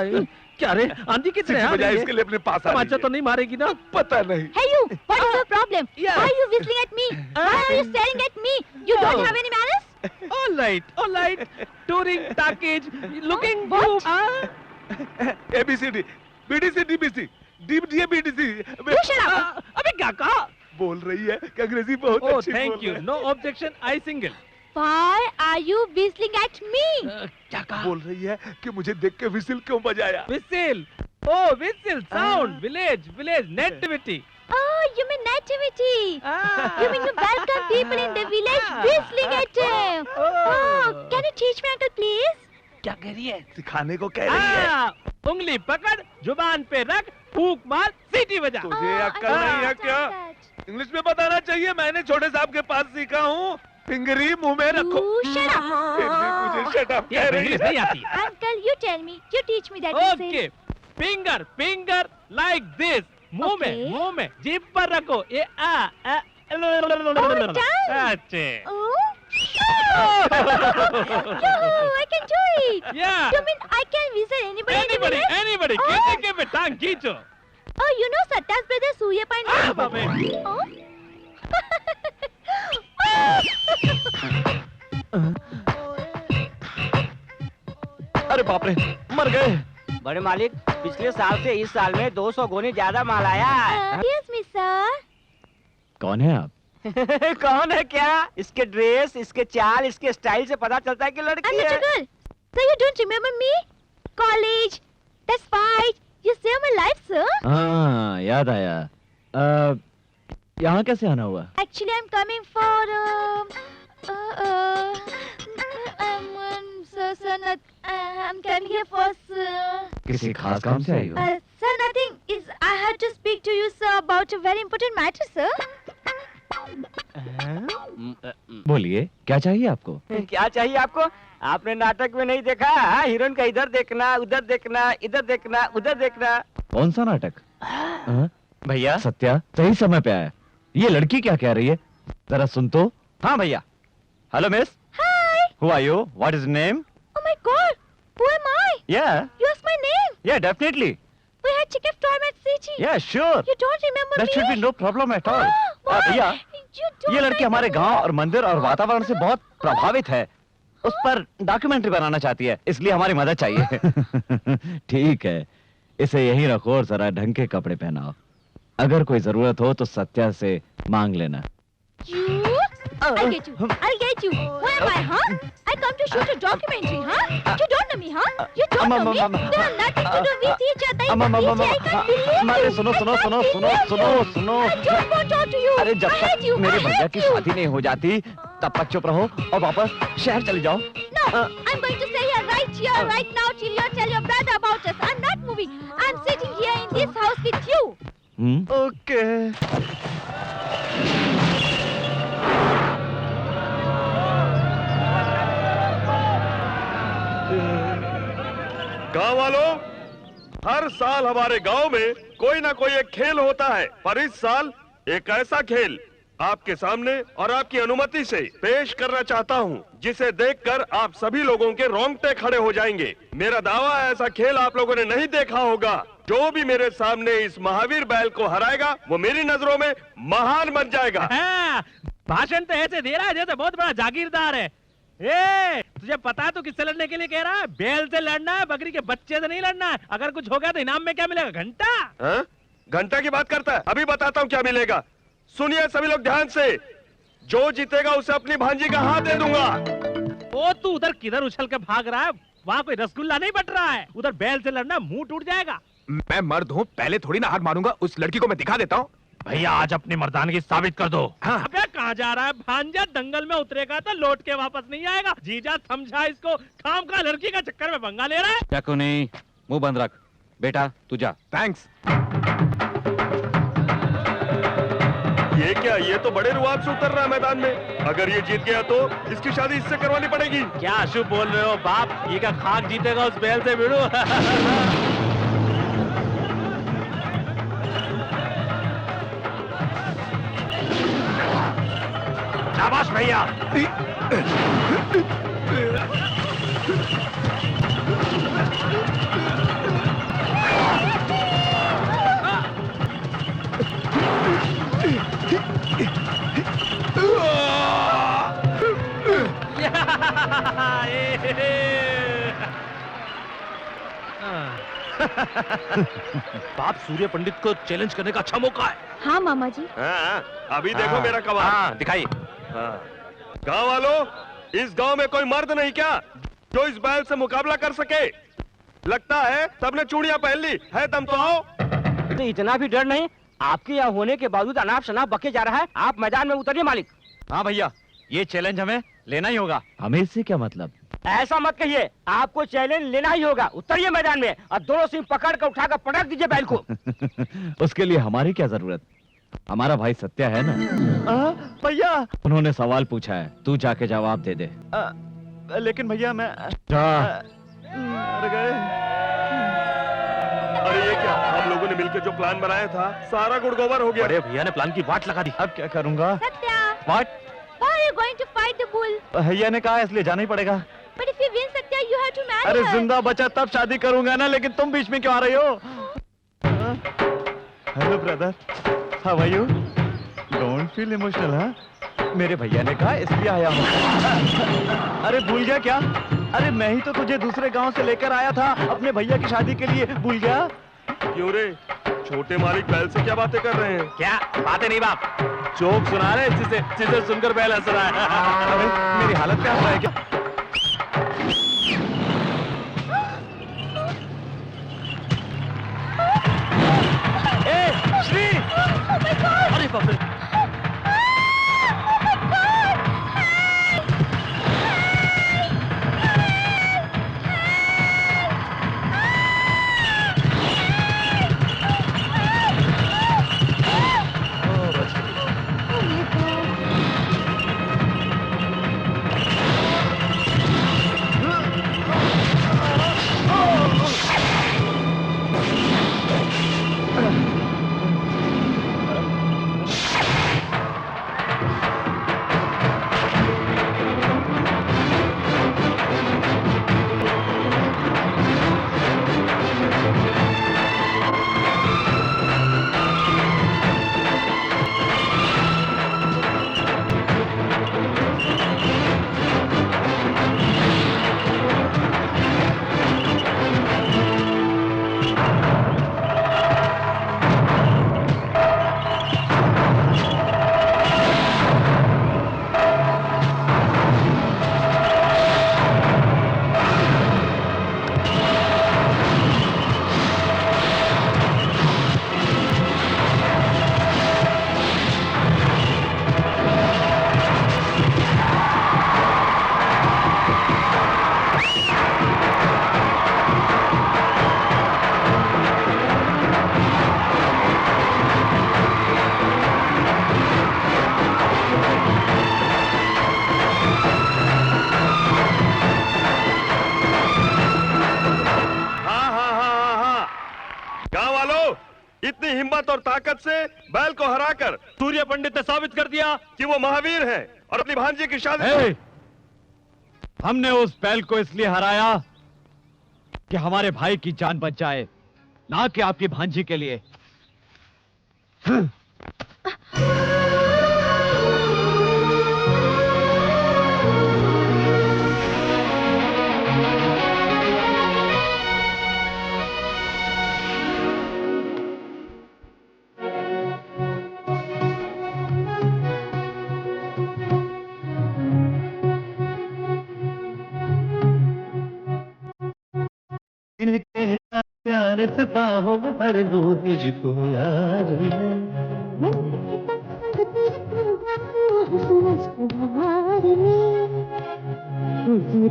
क्या रे आंधी कितने आ रही है?
इसके लिए अपने पास आ रही
तमाचा तो नहीं मारेगी ना?
पता नहीं।
Hey you, what is your problem? Why are you whistling at me? Why are you staring at me? You don't have any manners?
All right. Touring package, looking
What?
good.
ABCD, BDC, DBC, DBD, BDC।
You shut up.
अबे क्या कहा?
बोल रही है कि अंग्रेजी बहुत
Oh,
अच्छी
thank
बोल
you.
रही है।
No objection. I single.
Why are you whistling at me?
क्या कहा?
बोल रही है कि मुझे देख के विसिल क्यों बजाया।
Whistle. Oh, whistle. Sound. Village. Nativity.
Oh, you mean nativity. You mean you welcome people in the village whistling at them. Oh, can you teach me, uncle, please?
क्या कह रही है?
सिखाने को कह रही है।
उंगली पकड़, जुबान पे रख, फूंक मार, सीटी बजा।
तुझे अक्ल नहीं है क्या? इंग्लिश में बताना चाहिए, मैंने छोटे साहब के पास सीखा हूँ। फिंगरी मुंह में रखो।
Shut up.
फिर भी मुझे शट अप कह रही
इंग्लिश
है।
नहीं आती।
Uncle, you tell me. You teach me that.
Okay. Finger like this. मुंह में, जीभ पर रखो। ये
done.
अच्छे।
Oh. Yoo-hoo, I can do it.
Yeah.
You mean I can whistle anybody in the village?
Anybody.
Oh.
किसी के भी टांग खींचो।
Oh, you know Satya's brother Surya Pandey?
बाबे।
Oh.
अरे बाप रे, मर गए।
बड़े मालिक, पिछले साल से इस साल में 200 गुनी ज्यादा माल आया है।
Yes, me sir.
कौन है आप?
कौन है क्या? इसके ड्रेस, इसके चाल, इसके स्टाइल से पता चलता है कि लड़की
I'm a
है।
girl. So you don't remember me? College, that's fight. You saved my life, sir.
हाँ, याद आया। यहाँ कैसे आना हुआ?
Actually, I'm coming for I'm coming here for
किसी खास काम से आई हो?
sir, nothing. Is I had to speak to you, sir, about a very important matter, sir.
बोलिए, क्या चाहिए आपको?
क्या चाहिए आपको? आपने नाटक में नहीं देखा? हीरोइन का इधर देखना, उधर देखना, इधर देखना, उधर देखना।
कौन सा नाटक? भैया, सत्या सही समय पे आया। ये लड़की क्या कह रही है? जरा सुन तो। हाँ भैया। Hello miss.
Hi.
Who are you? What is your name?
Oh my God. Who am I?
Yeah.
You asked my name.
Yeah, definitely.
We had chicken storm at City.
Yeah, sure.
You don't remember
That
me?
should be no problem at all.
Why?
भैया,
You don't
ये लड़की हमारे गांव और मंदिर और वातावरण से बहुत प्रभावित है। उस पर डॉक्यूमेंट्री बनाना चाहती है, इसलिए हमारी मदद चाहिए। ठीक है, इसे यहीं रखो और जरा ढंग के कपड़े पहनाओ। अगर कोई जरूरत हो तो सत्या से मांग लेना।
You? I'll get you. I'll get you. Who am I, huh? I come to shoot a documentary, huh? You don't know me, huh? You don't know me. There are nothing to do with each other. I can't believe you.
सुनो सुनो सुनो सुनो सुनो सुनो।
I don't want to talk to you.
अरे जब
I hate
तक
you.
मेरे
I
भैया
hate
की
you.
शादी नहीं हो जाती तब तक चुप रहो और वापस शहर चले जाओ।
No, I'm going to stay here, right now, till you tell your brother about us. I'm not moving. I'm sitting here in this house with you.
Okay.
गांव वालों, हर साल हमारे गांव में कोई ना कोई एक खेल होता है, पर इस साल एक ऐसा खेल आपके सामने और आपकी अनुमति से पेश करना चाहता हूं, जिसे देखकर आप सभी लोगों के रोंगटे खड़े हो जाएंगे। मेरा दावा है, ऐसा खेल आप लोगों ने नहीं देखा होगा। जो भी मेरे सामने इस महावीर बैल को हराएगा, वो मेरी नजरों में महान बन जाएगा।
भाषण तो ऐसे दे रहा है जैसे बहुत बड़ा जागीरदार है। ए, तुझे पता तो किससे लड़ने के लिए कह रहा है? बैल से लड़ना है, बकरी के बच्चे से नहीं लड़ना है। अगर कुछ हो गया तो इनाम में क्या मिलेगा? घंटा।
घंटा की बात करता है? अभी बताता हूँ क्या मिलेगा। सुनिए सभी लोग ध्यान से, जो जीतेगा उसे अपनी भांजी का हाथ दे दूंगा।
ओ, तू उधर किधर उछल के भाग रहा है? वहाँ कोई रसगुल्ला नहीं बट रहा है। उधर बैल से लड़ना, मुंह टूट जाएगा।
मैं मर्द हूँ, पहले थोड़ी ना हाथ मारूंगा। उस लड़की को मैं दिखा देता हूँ।
भैया आज अपनी मर्दानगी साबित कर दो।
अबे कहाँ जा रहा है भांजा? दंगल में उतरेगा तो लौट के वापस नहीं आएगा। जीजा समझा इसको, काम का लड़की का चक्कर में पंगा ले रहा है।
क्या क्यों नहीं, मुंह बंद रख। बेटा तू जा।
थैंक्स।
ये क्या, ये तो बड़े रुआब से उतर रहा है मैदान में। अगर ये जीत गया तो इसकी शादी इससे करवानी पड़ेगी।
क्या अशुभ बोल रहे हो बाप? ये क्या खाक जीतेगा उस बैल से भिड़ो?
शाबाश भैया। बाप, सूर्य पंडित को चैलेंज करने का अच्छा मौका है।
हाँ मामा जी।
हाँ, अभी देखो मेरा कमाल।
हाँ, दिखाइए।
गांव वालों, इस गांव में कोई मर्द नहीं क्या जो इस बैल से मुकाबला कर सके? लगता है सबने चूड़ियां पहन ली है। दम तो आओ।
तो इतना भी डर नहीं? आपके यहाँ होने के बावजूद अनाप शनाप बके जा रहा है। आप मैदान में उतरिए मालिक।
हाँ भैया, ये चैलेंज हमें लेना ही होगा।
हमें इससे क्या मतलब?
ऐसा मत कहिए, आपको चैलेंज लेना ही होगा। उतरिए मैदान में और दोनों सिंह पकड़ कर उठाकर पटक दीजिए बैल को।
उसके लिए हमारी क्या जरूरत? हमारा भाई सत्य है ना।
भैया
उन्होंने सवाल पूछा है, तू जाके जवाब दे दे।
लेकिन भैया मैं
जा।
मर गए।
अरे ये क्या, हम लोगों ने मिलकर जो प्लान बनाया था सारा गुड़गोबर हो गया।
बड़े भैया ने प्लान की वाट लगा दी।
अब क्या करूंगा?
Satya,
what?
why are you going to fight the bull?
भैया ने कहा इसलिए जाना ही पड़ेगा।
But if you win, Satya, you have to marry
अरे
her.
जिंदा बचा तब शादी करूंगा ना, लेकिन तुम बीच में क्यों आ रही हो? Hello brother, how are you? Don't feel emotional. हाँ, मेरे भैया ने कहा इसलिए आया हूँ। अरे भूल गया क्या? अरे मैं ही तो तुझे दूसरे गांव से लेकर आया था अपने भैया की शादी के लिए। भूल गया?
क्यों रे, छोटे मालिक बैल से क्या बातें कर रहे हैं?
क्या बातें नहीं बाप, जोक सुना रहे जिसे सुनकर बैल हंस रहा है।
अरे मेरी हालत क्या है क्या?
श्री! अरे बाप रे!
इतनी हिम्मत और ताकत से बैल को हराकर सूर्य पंडित ने साबित कर दिया कि वो महावीर है और अपनी भांजी की शादी।
हमने उस बैल को इसलिए हराया कि हमारे भाई की जान बच जाए, ना कि आपकी भांजी के लिए।
प्यार से बाहों में भर दूं तुझको यार।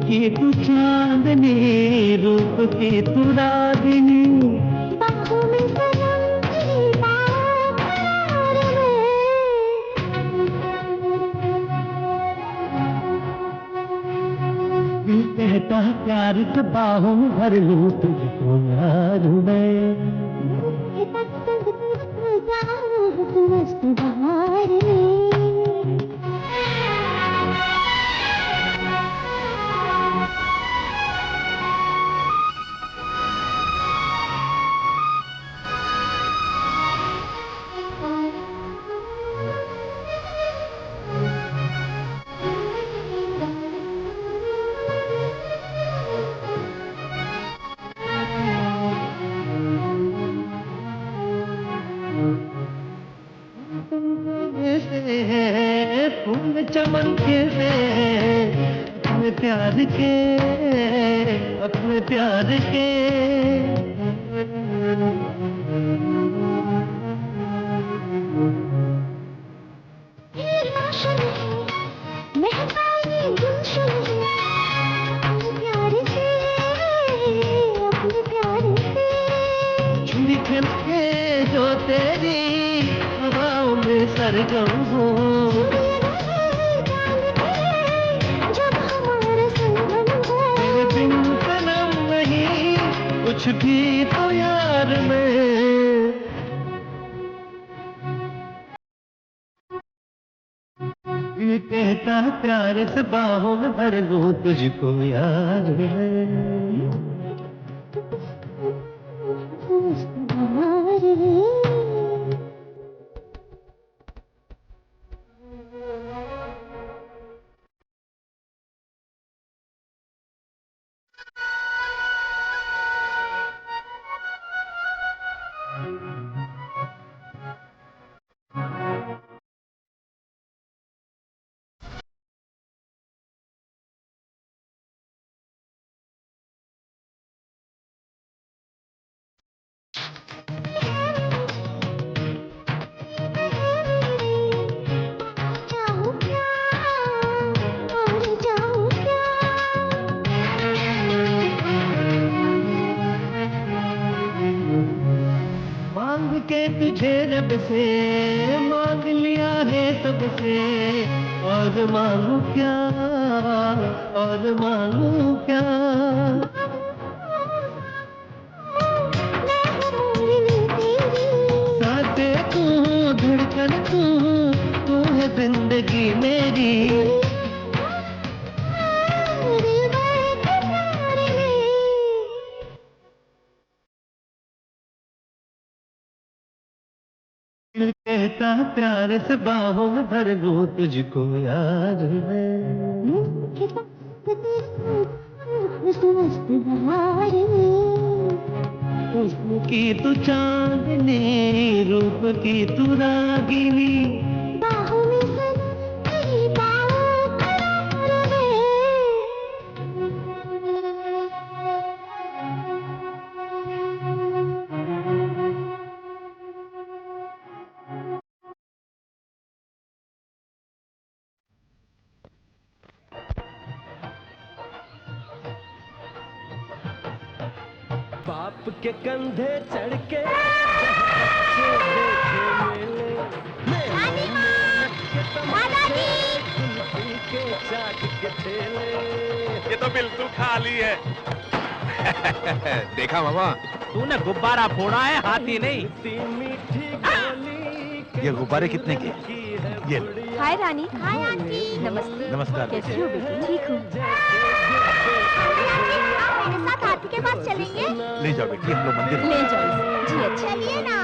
की तू चांदनी रूप की तू रागिनी बाहों में सनम तेरी बाहों में कहता प्यार से बाहों भर लूं तुझको यार मैं बहार में फूल चमन के अपने प्यार के अपने प्यार के छुरी के जो तेरी हवाओं में सरगम हो कुछ भी तो यार में ये कहता प्यार से बाहों में भर लूं तुझको यार में तुझे रब से मांग लिया है सबसे और मांगू क्या और मांगू क्या साथे तू धड़कन तू है जिंदगी मेरी कहता प्यार से बाहों में भर लूं तुझको यार मैं की तू चांदनी रूप की तू रागिनी बाहों में तेरी बाहों बाप के कंधे चढ़ के
ये तो बिल्कुल खाली है।
देखा मामा, तूने गुब्बारा फोड़ा है, हाथी नहीं।
ये गुब्बारे कितने के? ये
हाय रानी। Hi aunty. नमस्ते।
नमस्कार।
कैसी हो बेटी? ठीक हूँ।
मेरे साथ हाथी के पास चलेंगे?
ले जाओ बेटी, हम लोग मंदिर
ले जाओ जी। अच्छा
चलिए ना।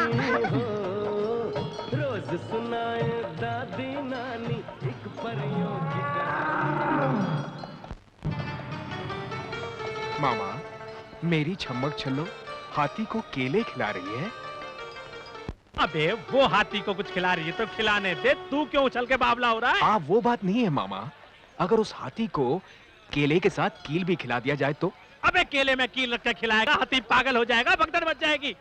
रोज सुनाए दादी नानी एक परियों की
मामा, मेरी छम्मक छल्लो हाथी को केले खिला रही है।
अबे वो हाथी को कुछ खिला रही है तो खिलाने दे, तू क्यों उछल के बावला हो रहा है?
वो बात नहीं है मामा, अगर उस हाथी को केले के साथ कील भी खिला दिया जाए तो?
अबे केले में कील रख के खिलाएगा, हाथी पागल हो जाएगा, भगदड़ मच जाएगी।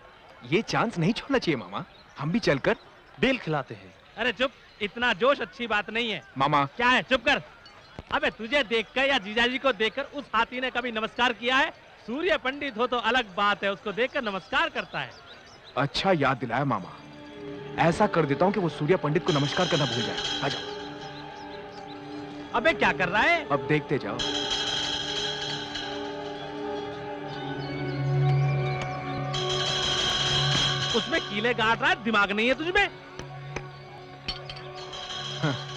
ये चांस नहीं छोड़ना चाहिए मामा, हम भी चलकर
बेल खिलाते हैं।
अरे चुप, इतना जोश अच्छी बात नहीं है।
मामा
क्या है, चुप कर। अबे तुझे देखकर या जीजाजी को देखकर उस हाथी ने कभी नमस्कार किया है? सूर्य पंडित हो तो अलग बात है, उसको देखकर नमस्कार करता है।
अच्छा याद दिलाया मामा। ऐसा कर देता हूँ कि वो सूर्य पंडित को नमस्कार करना भूल जाए। आजा।
अबे क्या कर रहा है?
अब देखते जाओ।
उसमें कीले गाड़ रहा है, दिमाग नहीं है तुझमें?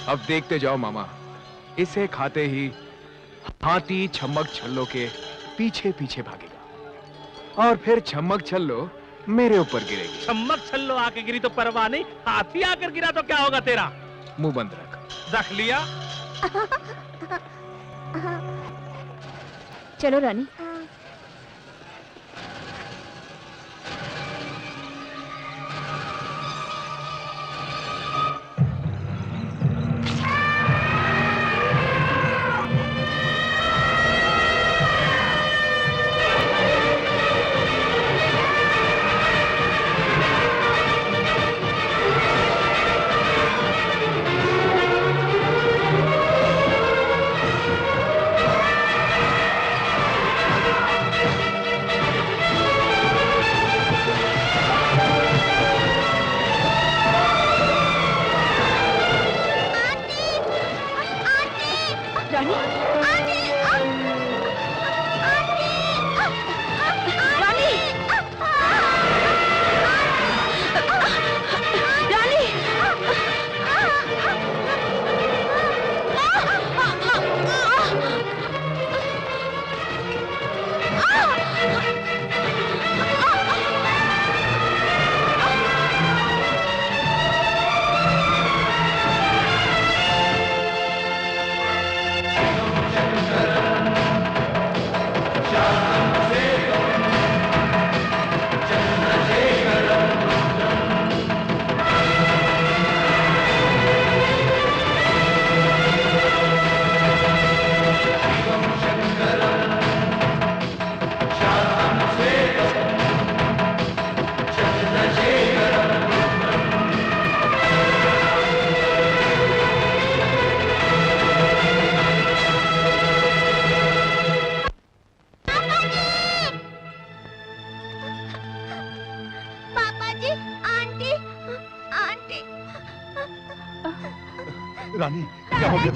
अब देखते जाओ मामा। इसे खाते ही हाथी छम्मक छल्लो के पीछे पीछे भागेगा और फिर छम्मक छल्लो मेरे ऊपर गिरेगी।
छम्मक छल्लो आके गिरी तो परवाह नहीं, हाथी आकर गिरा तो क्या होगा तेरा?
मुंह बंद रख।
रख लिया।
चलो रानी।
रानी क्या हो गया?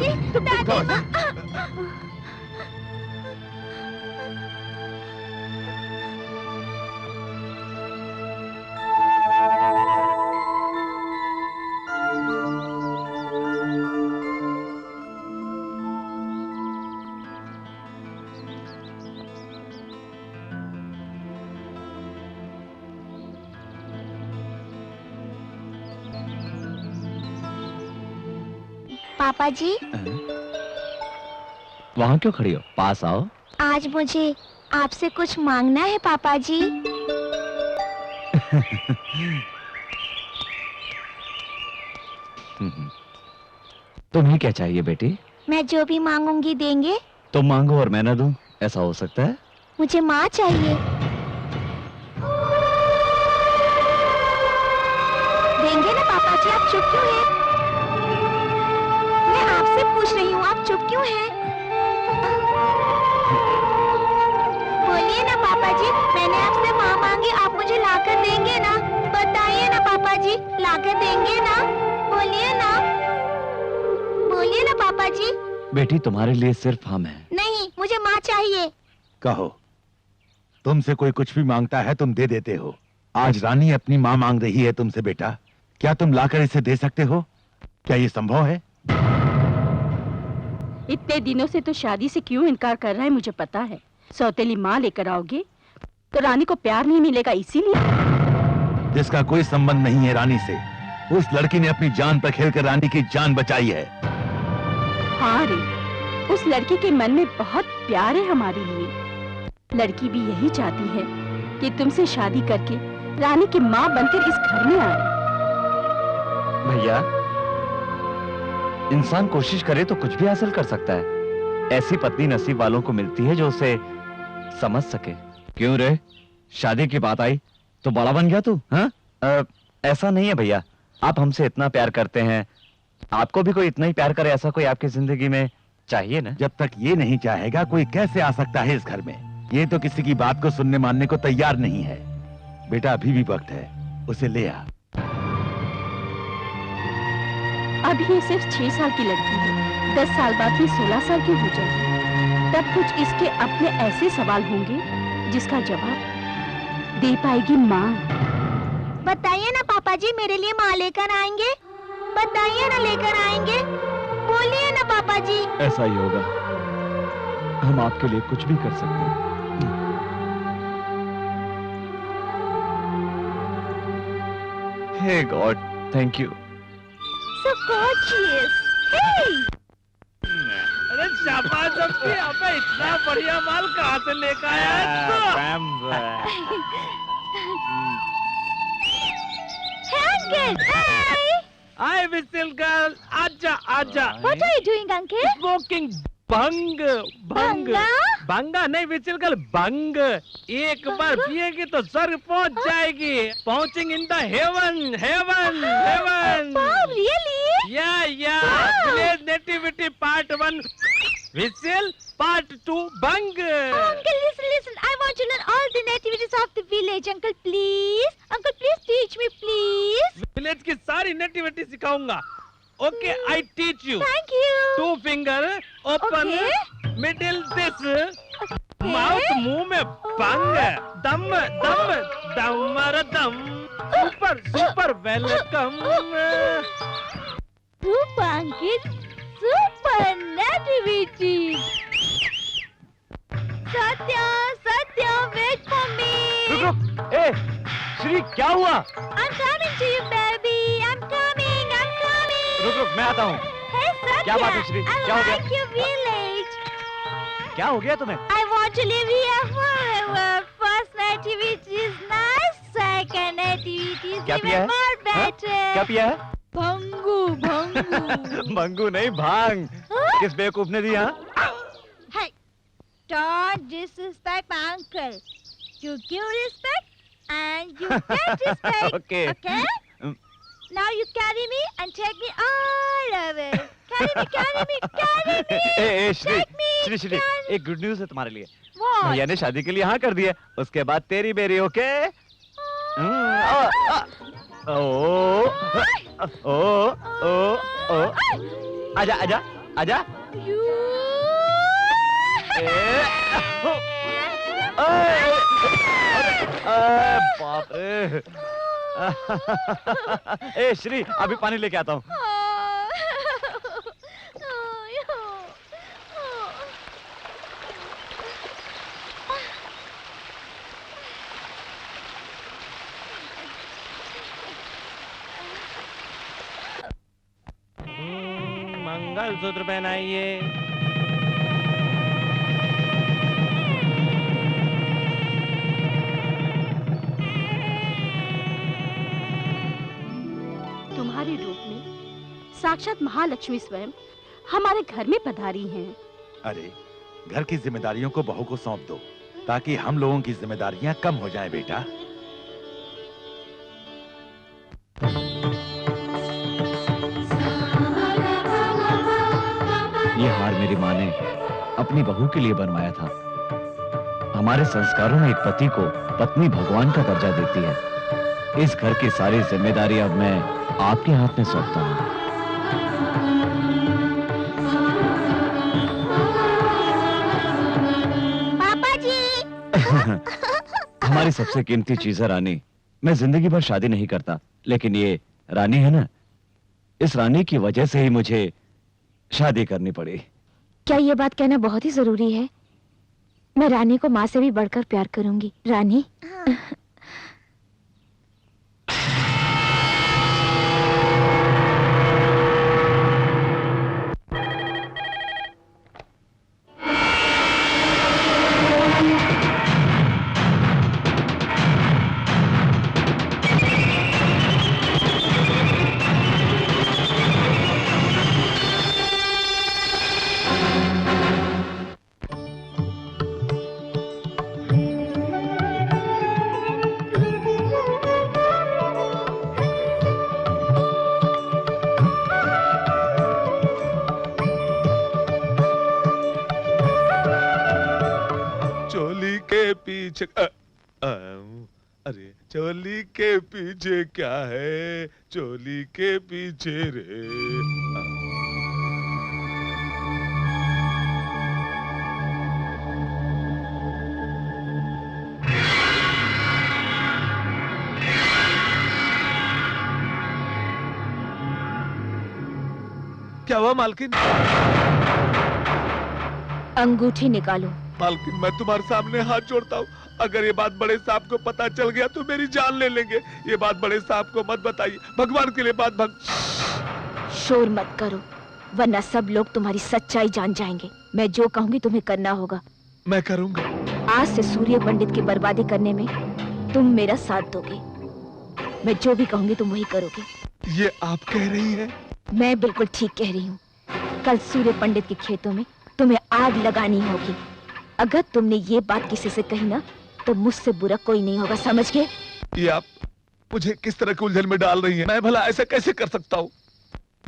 पापा जी,
वहां क्यों खड़ी हो? पास आओ।
आज मुझे आपसे कुछ मांगना है पापा जी।
तुम्हें क्या चाहिए बेटी?
मैं जो भी मांगूंगी देंगे?
तुम मांगो और मैं ना दूं, ऐसा हो सकता है?
मुझे माँ चाहिए। देंगे ना पापा जी? आप चुप क्यों हैं? मैं आपसे पूछ रही हूँ, आप चुप क्यों हैं? बोलिए ना पापा जी, मैंने आपसे माँ मांगी, आप मुझे लाकर देंगे ना? बताइए ना पापा जी, लाकर देंगे ना? बोलिए ना, बोलिए ना पापा जी।
बेटी तुम्हारे लिए सिर्फ हम हैं।
नहीं, मुझे माँ चाहिए।
कहो, तुमसे कोई कुछ भी मांगता है तुम दे देते हो। आज रानी अपनी माँ मांग रही है तुमसे बेटा, क्या तुम लाकर इसे दे सकते हो? क्या ये संभव है?
इतने दिनों से तो शादी से क्यों इनकार कर रहा है मुझे पता है। सौतेली माँ लेकर आओगे तो रानी को प्यार नहीं मिलेगा, इसीलिए।
जिसका कोई संबंध नहीं है रानी से, उस लड़की ने अपनी जान पर खेलकर रानी की जान बचाई है।
हाँ रे, उस लड़की के मन में बहुत प्यार है हमारे लिए। लड़की भी यही चाहती है कि तुमसे शादी करके रानी की माँ बनकर इस घर में आए।
भैया, इंसान कोशिश करे तो कुछ भी हासिल कर सकता है। ऐसी पत्नी नसीब वालों को मिलती है जो उसे समझ सके। क्यों रे, शादी की बात आई तो बड़ा बन गया तू? हाँ? ऐसा नहीं है भैया, आप हमसे इतना प्यार करते हैं, आपको भी कोई इतना ही प्यार करे, ऐसा कोई आपकी जिंदगी में चाहिए ना?
जब तक ये नहीं चाहेगा कोई कैसे आ सकता है इस घर में? ये तो किसी की बात को सुनने मानने को तैयार नहीं है। बेटा अभी भी वक्त है, उसे ले आ।
अभी ये सिर्फ 6 साल की लड़की है, 10 साल बाद ये 16 साल की हो जाएगी। तब कुछ इसके अपने ऐसे सवाल होंगे जिसका जवाब दे पाएगी माँ।
बताइए ना पापा जी, मेरे लिए माँ लेकर आएंगे? बताइए ना, लेकर आएंगे? बोलिए ना पापा जी।
ऐसा ही होगा, हम आपके लिए कुछ भी कर सकते हैं। Hey God, thank you.
So gorgeous. Hey!
अरे शाबाश अब्बी, अबे इतना बढ़िया माल कहाँ से लेकर आया?
Hey uncle. Hi.
Hi whistle girl, आजा आजा।
What are you doing, uncle?
Smoking भंग भंग भंगा नहीं whistle girl, भंग। एक बार पिएगी तो स्वर्ग पहुंच जाएगी। Pouncing in the heaven, heaven, heaven.
Wow, really?
Yeah. Village nativity part 1, whistle part 2, bang.
Uncle, listen. I want to learn all the nativities of the village. Uncle, please. Uncle, please teach me, please.
Village की सारी nativity सिखाऊंगा. Okay, I teach you.
Thank you.
2 finger, open, middle this. Mouth मुंह में bang. दम दम दमर दम. Super welcome.
Super, uncle. Super nativity. Satya, wait for me.
रुक, ए, श्री क्या हुआ?
I'm coming to you, baby. I'm coming.
रुक, मैं आता हूँ।
Hey, Satya.
क्या बात है श्री? क्या हो गया?
I like your village.
क्या हो गया तुम्हें?
I want to live here forever. First nativity is nice. Second nativity is
क्या पिया
even
है?
more better.
क्या पिया है?
भंगू.
मंगू नहीं, भांग। किस बेवकूफ ने दिया?
Hey, don't disrespect my uncle. You give respect and you get respect.
Okay.
Now you carry me and take me all over. Carry me.
ए, Shri,
Take me,
Shri,
carry-
एक गुड न्यूज़ है तुम्हारे लिए।
What?
भैया ने शादी के लिए हाँ कर दिया, उसके बाद तेरी बेरी। ओके? ओ, आजा। बाप रे। ए श्री, अभी पानी लेके आता हूँ।
मंगलसूत्र पहनाइए।
तुम्हारे रूप में साक्षात महालक्ष्मी स्वयं हमारे घर में पधारी हैं।
अरे घर की जिम्मेदारियों को बहू को सौंप दो, ताकि हम लोगों की जिम्मेदारियां कम हो जाएं बेटा।
ये हार मेरी माँ ने अपनी बहू के लिए बनवाया था। हमारे संस्कारों में एक पति को पत्नी भगवान का दर्जा देती है। इस घर की सारी जिम्मेदारी अब मैं आपके हाथ में सौंपता हूँ।
पापा जी।
हमारी सबसे कीमती चीज है रानी। मैं जिंदगी भर शादी नहीं करता, लेकिन ये रानी है ना, इस रानी की वजह से ही मुझे शादी करनी पड़ी।
क्या ये बात कहना बहुत ही जरूरी है? मैं रानी को माँ से भी बढ़कर प्यार करूंगी। रानी,
पीछे अरे चोली के पीछे क्या है, चोली के पीछे रे। क्या हुआ मालकिन?
अंगूठी निकालो।
मालकिन मैं तुम्हारे सामने हाथ जोड़ता हूँ, अगर ये बात बड़े साहब को पता चल गया तो मेरी जान ले लेंगे। ये बात बड़े साहब को मत बताइए, भगवान के लिए बात
शोर मत करो, वरना सब लोग तुम्हारी सच्चाई जान जाएंगे। मैं जो कहूंगी तुम्हें करना होगा।
मैं करूंगा।
आज से सूर्य पंडित की बर्बादी करने में तुम मेरा साथ दोगे। मैं जो भी कहूंगी तुम वही करोगे।
ये आप कह रही हैं?
मैं बिल्कुल ठीक कह रही हूँ। कल सूर्य पंडित के खेतों में तुम्हें आग लगानी होगी। अगर तुमने ये बात किसी से कही ना तो मुझसे बुरा कोई नहीं होगा, समझ गए?
ये आप मुझे किस तरह के उलझन में डाल रही हैं? मैं भला ऐसा कैसे कर सकता हूँ?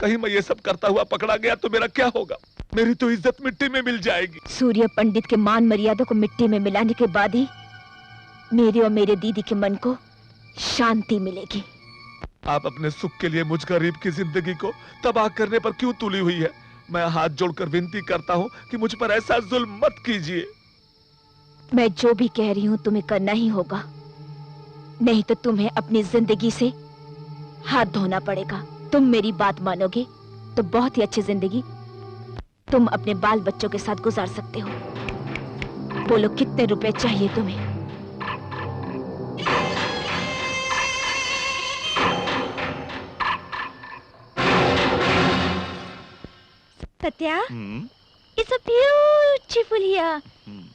कहीं मैं ये सब करता हुआ पकड़ा गया तो मेरा क्या होगा? मेरी तो इज्जत मिट्टी में मिल जाएगी।
सूर्य पंडित के मान मर्यादा को मिट्टी में मिलाने के बाद ही मेरे और मेरे दीदी के मन को शांति मिलेगी।
आप अपने सुख के लिए मुझ गरीब की जिंदगी को तबाह करने पर क्यों तुली हुई है? मैं हाथ जोड़कर विनती करता हूँ कि मुझ पर ऐसा जुल्म मत कीजिए।
मैं जो भी कह रही हूँ तुम्हें करना ही होगा, नहीं तो तुम्हें अपनी जिंदगी से हाथ धोना पड़ेगा। तुम मेरी बात मानोगे तो बहुत ही अच्छी जिंदगी तुम अपने बाल बच्चों के साथ गुजार सकते हो। बोलो कितने रुपए चाहिए तुम्हें?
Satya, it's a beautiful here.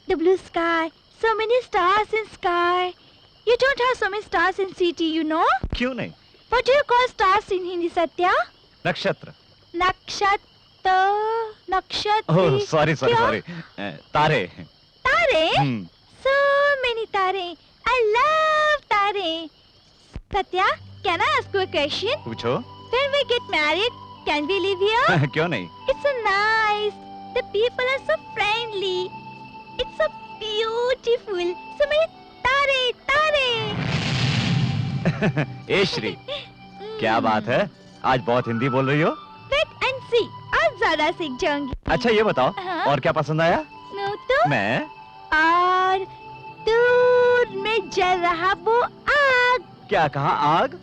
The blue sky, so many stars in sky. You don't have so many stars in city, you know?
क्यों नहीं?
What do you call stars in Hindi, Satya?
नक्षत्र।
नक्षत्र।
Oh sorry तारे।
तारे? So many तारे. I love तारे. Satya, can I ask you a question?
पूछो।
When we get married, can we live here?
क्यों नहीं?
It's so nice. The people are so friendly. It's so beautiful. So many तारे.
ए श्री, क्या बात है? आज बहुत हिंदी बोल रही हो?
Wait and see. आज ज्यादा सीख जाऊंगी।
अच्छा ये बताओ, और क्या पसंद आया?
तो?
मैं?
और दूर में जल रहा वो आग।
क्या कहा? आग?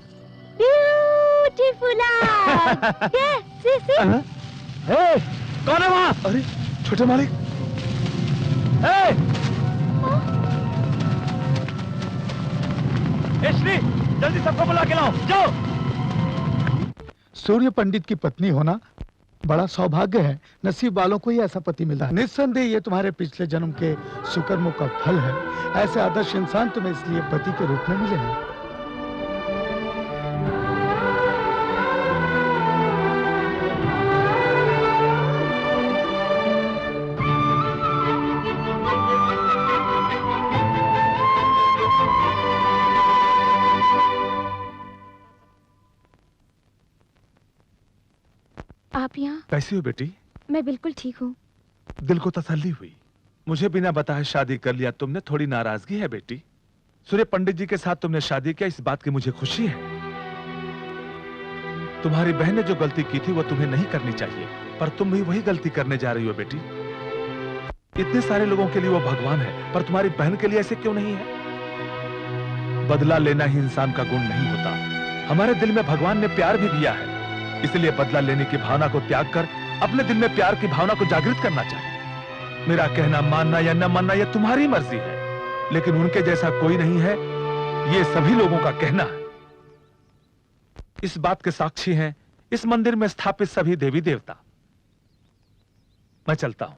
Beautiful आग। Yes, see.
हे, कौन है वहाँ?
अरे, छोटे मालिक।
श्री, जल्दी सबको बुला के लाओ, जाओ।
सूर्य पंडित की पत्नी होना बड़ा सौभाग्य है। नसीब वालों को ही ऐसा पति मिला है। निस्संदेह ये तुम्हारे पिछले जन्म के सुकर्मों का फल है। ऐसे आदर्श इंसान तुम्हें इसलिए पति के रूप में मिले हैं।
आप यहाँ?
कैसी हो बेटी?
मैं बिल्कुल ठीक हूँ।
दिल को तसल्ली हुई। मुझे बिना बताए शादी कर लिया तुमने, थोड़ी नाराजगी है बेटी? सूर्य पंडित जी के साथ तुमने शादी किया, इस बात की मुझे खुशी है। तुम्हारी बहन ने जो गलती की थी वो तुम्हें नहीं करनी चाहिए, पर तुम भी वही गलती करने जा रही हो बेटी। इतने सारे लोगों के लिए वो भगवान है, पर तुम्हारी बहन के लिए ऐसे क्यों नहीं है? बदला लेना ही इंसान का गुण नहीं होता। हमारे दिल में भगवान ने प्यार भी दिया है, इसलिए बदला लेने की भावना को त्याग कर अपने दिल में प्यार की भावना को जागृत करना चाहिए। मेरा कहना मानना या न मानना यह तुम्हारी मर्जी है, लेकिन उनके जैसा कोई नहीं है, ये सभी लोगों का कहना है। इस बात के साक्षी हैं इस मंदिर में स्थापित सभी देवी देवता। मैं चलता हूं।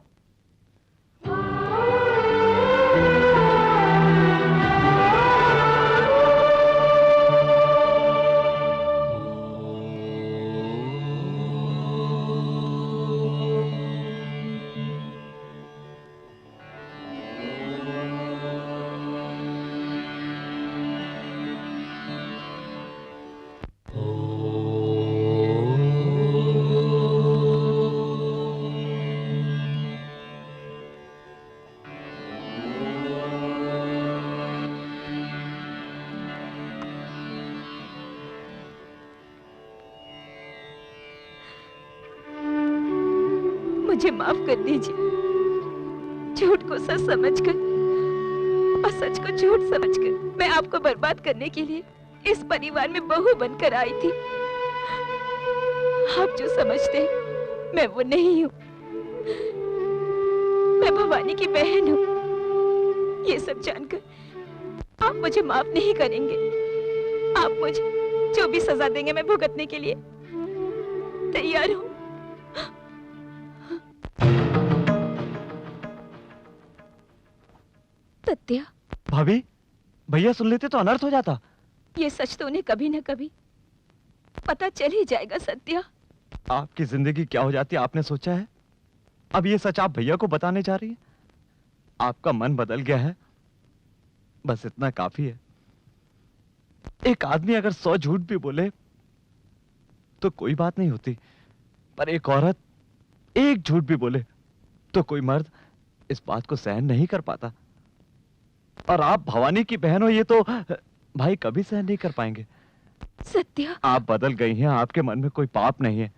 मुझे माफ कर दीजिए। झूठ को सच समझकर और सच को झूठ समझकर मैं आपको बर्बाद करने के लिए इस परिवार में बहू बनकर आई थी। आप जो समझते हैं मैं वो नहीं हूँ। मैं भवानी की बहन हूँ। ये सब जानकर आप मुझे माफ नहीं करेंगे। आप मुझे जो भी सजा देंगे मैं भुगतने के लिए तैयार हूँ। सत्या,
भाभी, भैया सुन लेते तो अनर्थ हो जाता।
ये सच तो उन्हें कभी न कभी पता चल ही जाएगा। सत्या,
आपकी जिंदगी क्या हो जाती आपने सोचा है? अब ये सच आप भैया को बताने जा रही है? आपका मन बदल गया है, बस इतना काफी है। एक आदमी अगर 100 झूठ भी बोले तो कोई बात नहीं होती, पर एक औरत एक झूठ भी बोले तो कोई मर्द इस बात को सहन नहीं कर पाता। और आप भवानी की बहन हो, ये तो भाई कभी सहन नहीं कर पाएंगे।
सत्या,
आप बदल गई हैं, आपके मन में कोई पाप नहीं है।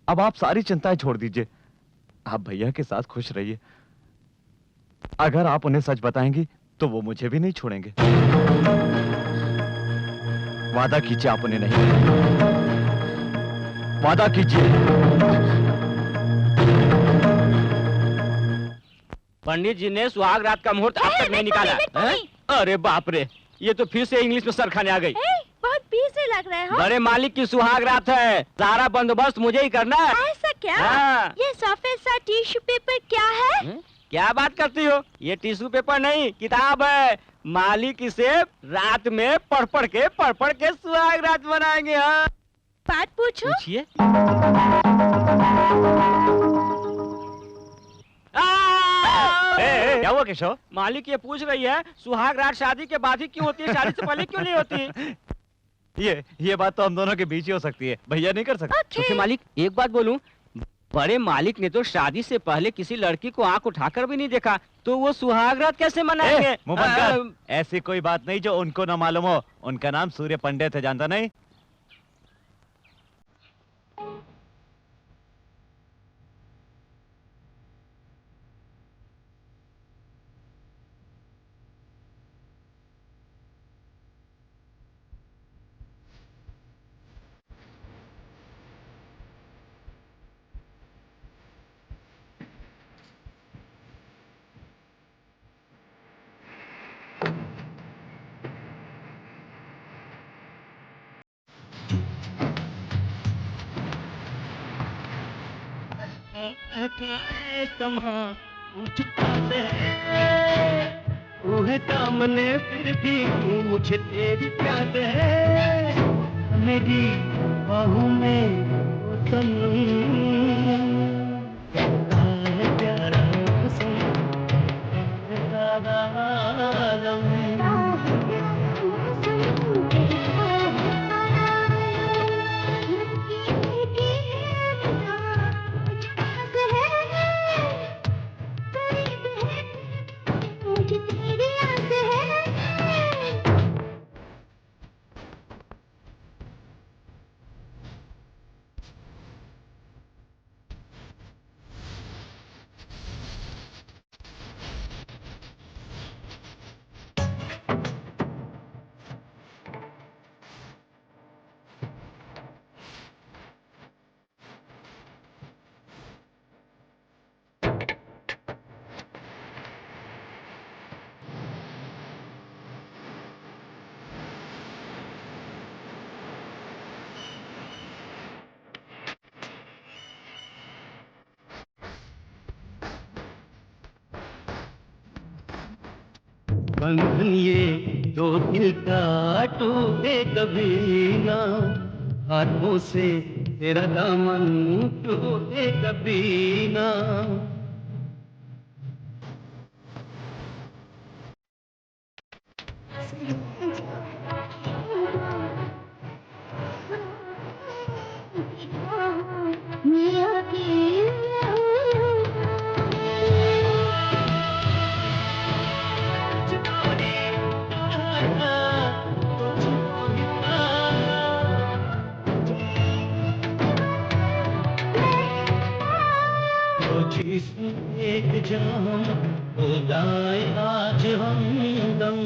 अब आप सारी चिंताएं छोड़ दीजिए, आप भैया के साथ खुश रहिए। अगर आप उन्हें सच बताएंगी तो वो मुझे भी नहीं छोड़ेंगे। वादा कीजिए आप उन्हें नहीं बताएंगे। वादा कीजिए।
पंडित जी ने सुहाग रात का मुहूर्त अब तक नहीं निकाला है? अरे बाप रे, ये तो फिर से इंग्लिश में सर खाने आ गई।
बहुत पीर से लग रहा है। हाँ?
बड़े मालिक की सुहाग रात है, सारा बंदोबस्त मुझे ही करना है।
ऐसा क्या?
हाँ।
ये सफेद सा टिश्यू पेपर क्या है?
क्या बात करती हो? ये टिश्यू पेपर नहीं, किताब है। मालिक इसे रात में पढ़ पढ़ के सुहाग रात बनाएंगे। हाँ,
बात पूछो।
पूछिए।
क्या हुआ केशव?
मालिक ये पूछ रही है सुहाग रात शादी के बाद ही क्यों होती है, शादी से पहले क्यों नहीं होती?
ये बात तो हम दोनों के बीच ही हो सकती है, भैया नहीं कर सकते।
छोटे मालिक, एक बात बोलूं, बड़े मालिक ने तो शादी से पहले किसी लड़की को आंख उठाकर भी नहीं देखा, तो वो सुहाग रात कैसे मनाएंगे?
मुंह बंद कर। ऐसी कोई बात नहीं जो उनको ना मालूम हो। उनका नाम सूर्य पंडित है, जानता नहीं?
दामने फिर भी मुझे तेरी याद है, मेरी बाहों में प्यारा बंधन ये दो दिल का टूटे कभी ना, हाथों से तेरा दामन टूटे कभी ना। जान हो जाए आज हमदम।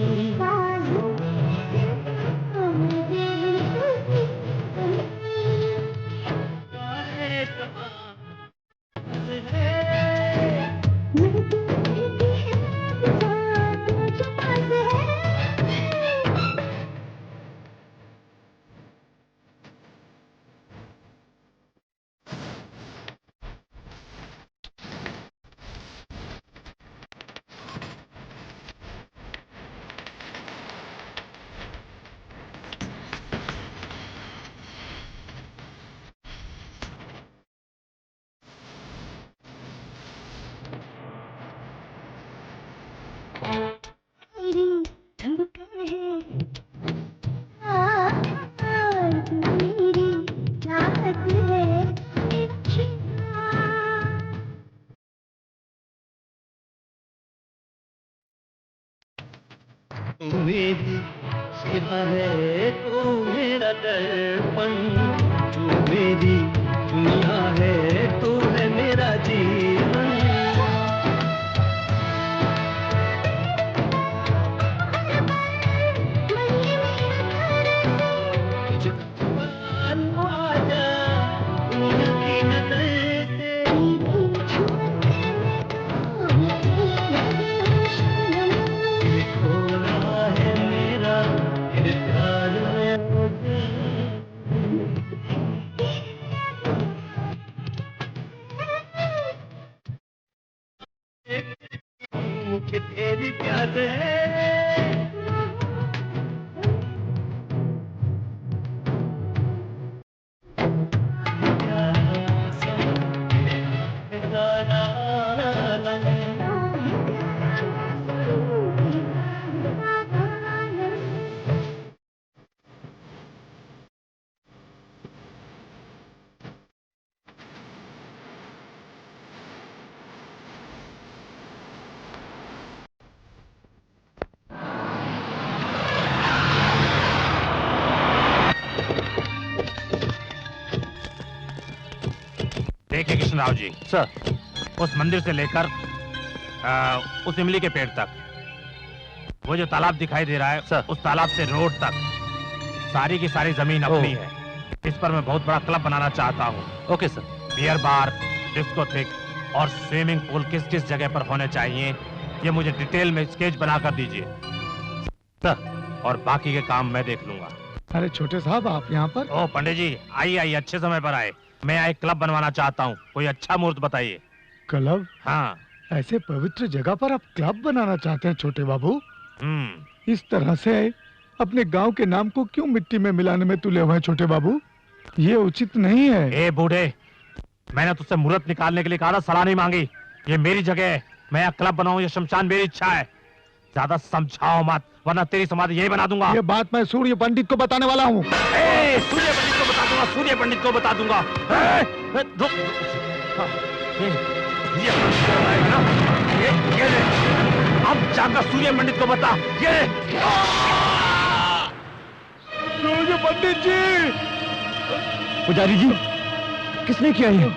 मेरी सिवा है तू मेरा दर्पण, तू मेरी दुनिया है, तू है मेरा जीवन। आजा दुनिया की नजर से मुझे तेरी प्यास है।
देखिए कृष्णराव जी, सर, उस मंदिर से लेकर उस इमली के पेड़ तक, वो जो तालाब दिखाई दे रहा है सर, उस तालाब से रोड तक सारी की सारी जमीन अपनी है। इस पर मैं बहुत बड़ा क्लब बनाना चाहता हूँ। Okay sir. Beer bar, discotheque और स्विमिंग पूल किस किस जगह पर होने चाहिए, ये मुझे डिटेल में स्केच बना कर दीजिए सर, और बाकी के काम मैं देख लूंगा।
अरे छोटे साहब, आप यहाँ पर?
ओ पंडित जी, आइए अच्छे समय पर आए। मैं एक क्लब बनवाना चाहता हूँ, कोई अच्छा मुहूर्त बताइए।
क्लब?
हाँ।
ऐसे पवित्र जगह पर आप क्लब बनाना चाहते हैं छोटे बाबू? इस तरह से अपने गांव के नाम को क्यों मिट्टी में मिलाने में तुले हुए हैं छोटे बाबू? ये उचित नहीं है।
ए बूढ़े, मैंने तुझसे मुहूर्त निकालने के लिए कहा था, सलाह नहीं मांगी। ये मेरी जगह है, मैं यहाँ क्लब बनाऊं, ये शमशान मेरी इच्छा है। ज्यादा समझाओ मत, वरना तेरी समाधि यही बना दूंगा।
ये बात मैं सूर्य पंडित को बताने वाला हूँ।
सूर्य पंडित को बता दूंगा, सूर्य पंडित को बता दूंगा। अब जाकर सूर्य पंडित को बता। ये
सूर्य पंडित जी!
पुजारी जी, किसने किया ये?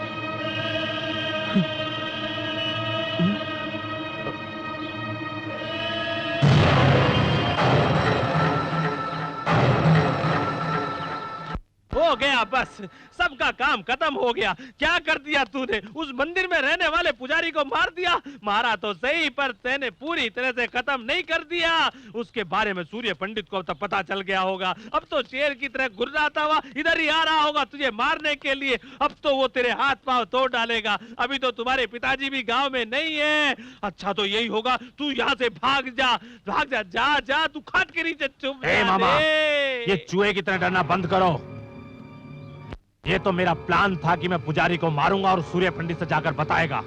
हो गया, बस सबका काम खत्म हो गया। क्या कर दिया तूने? उस मंदिर में रहने वाले पुजारी को मार दिया। मारा तो सही, पर तूने पूरी तरह से खत्म नहीं कर दिया। उसके बारे में सूर्य पंडित को अब तक पता चल गया होगा। अब तो शेर की तरह गुर्राता हुआ इधर ही आ रहा होगा तुझे मारने के लिए। अब तो वो तेरे हाथ पांव तोड़ डालेगा। अभी तो तुम्हारे पिताजी भी गाँव में नहीं है। अच्छा तो यही होगा, तू यहाँ से भाग जा, भाग जा, जा जा, तू खाट के नीचे चुप जा।
मामा, ये चूहे की तरह डरना बंद करो। ये तो मेरा प्लान था कि मैं पुजारी को मारूंगा और सूर्य पंडित से जाकर बताएगा।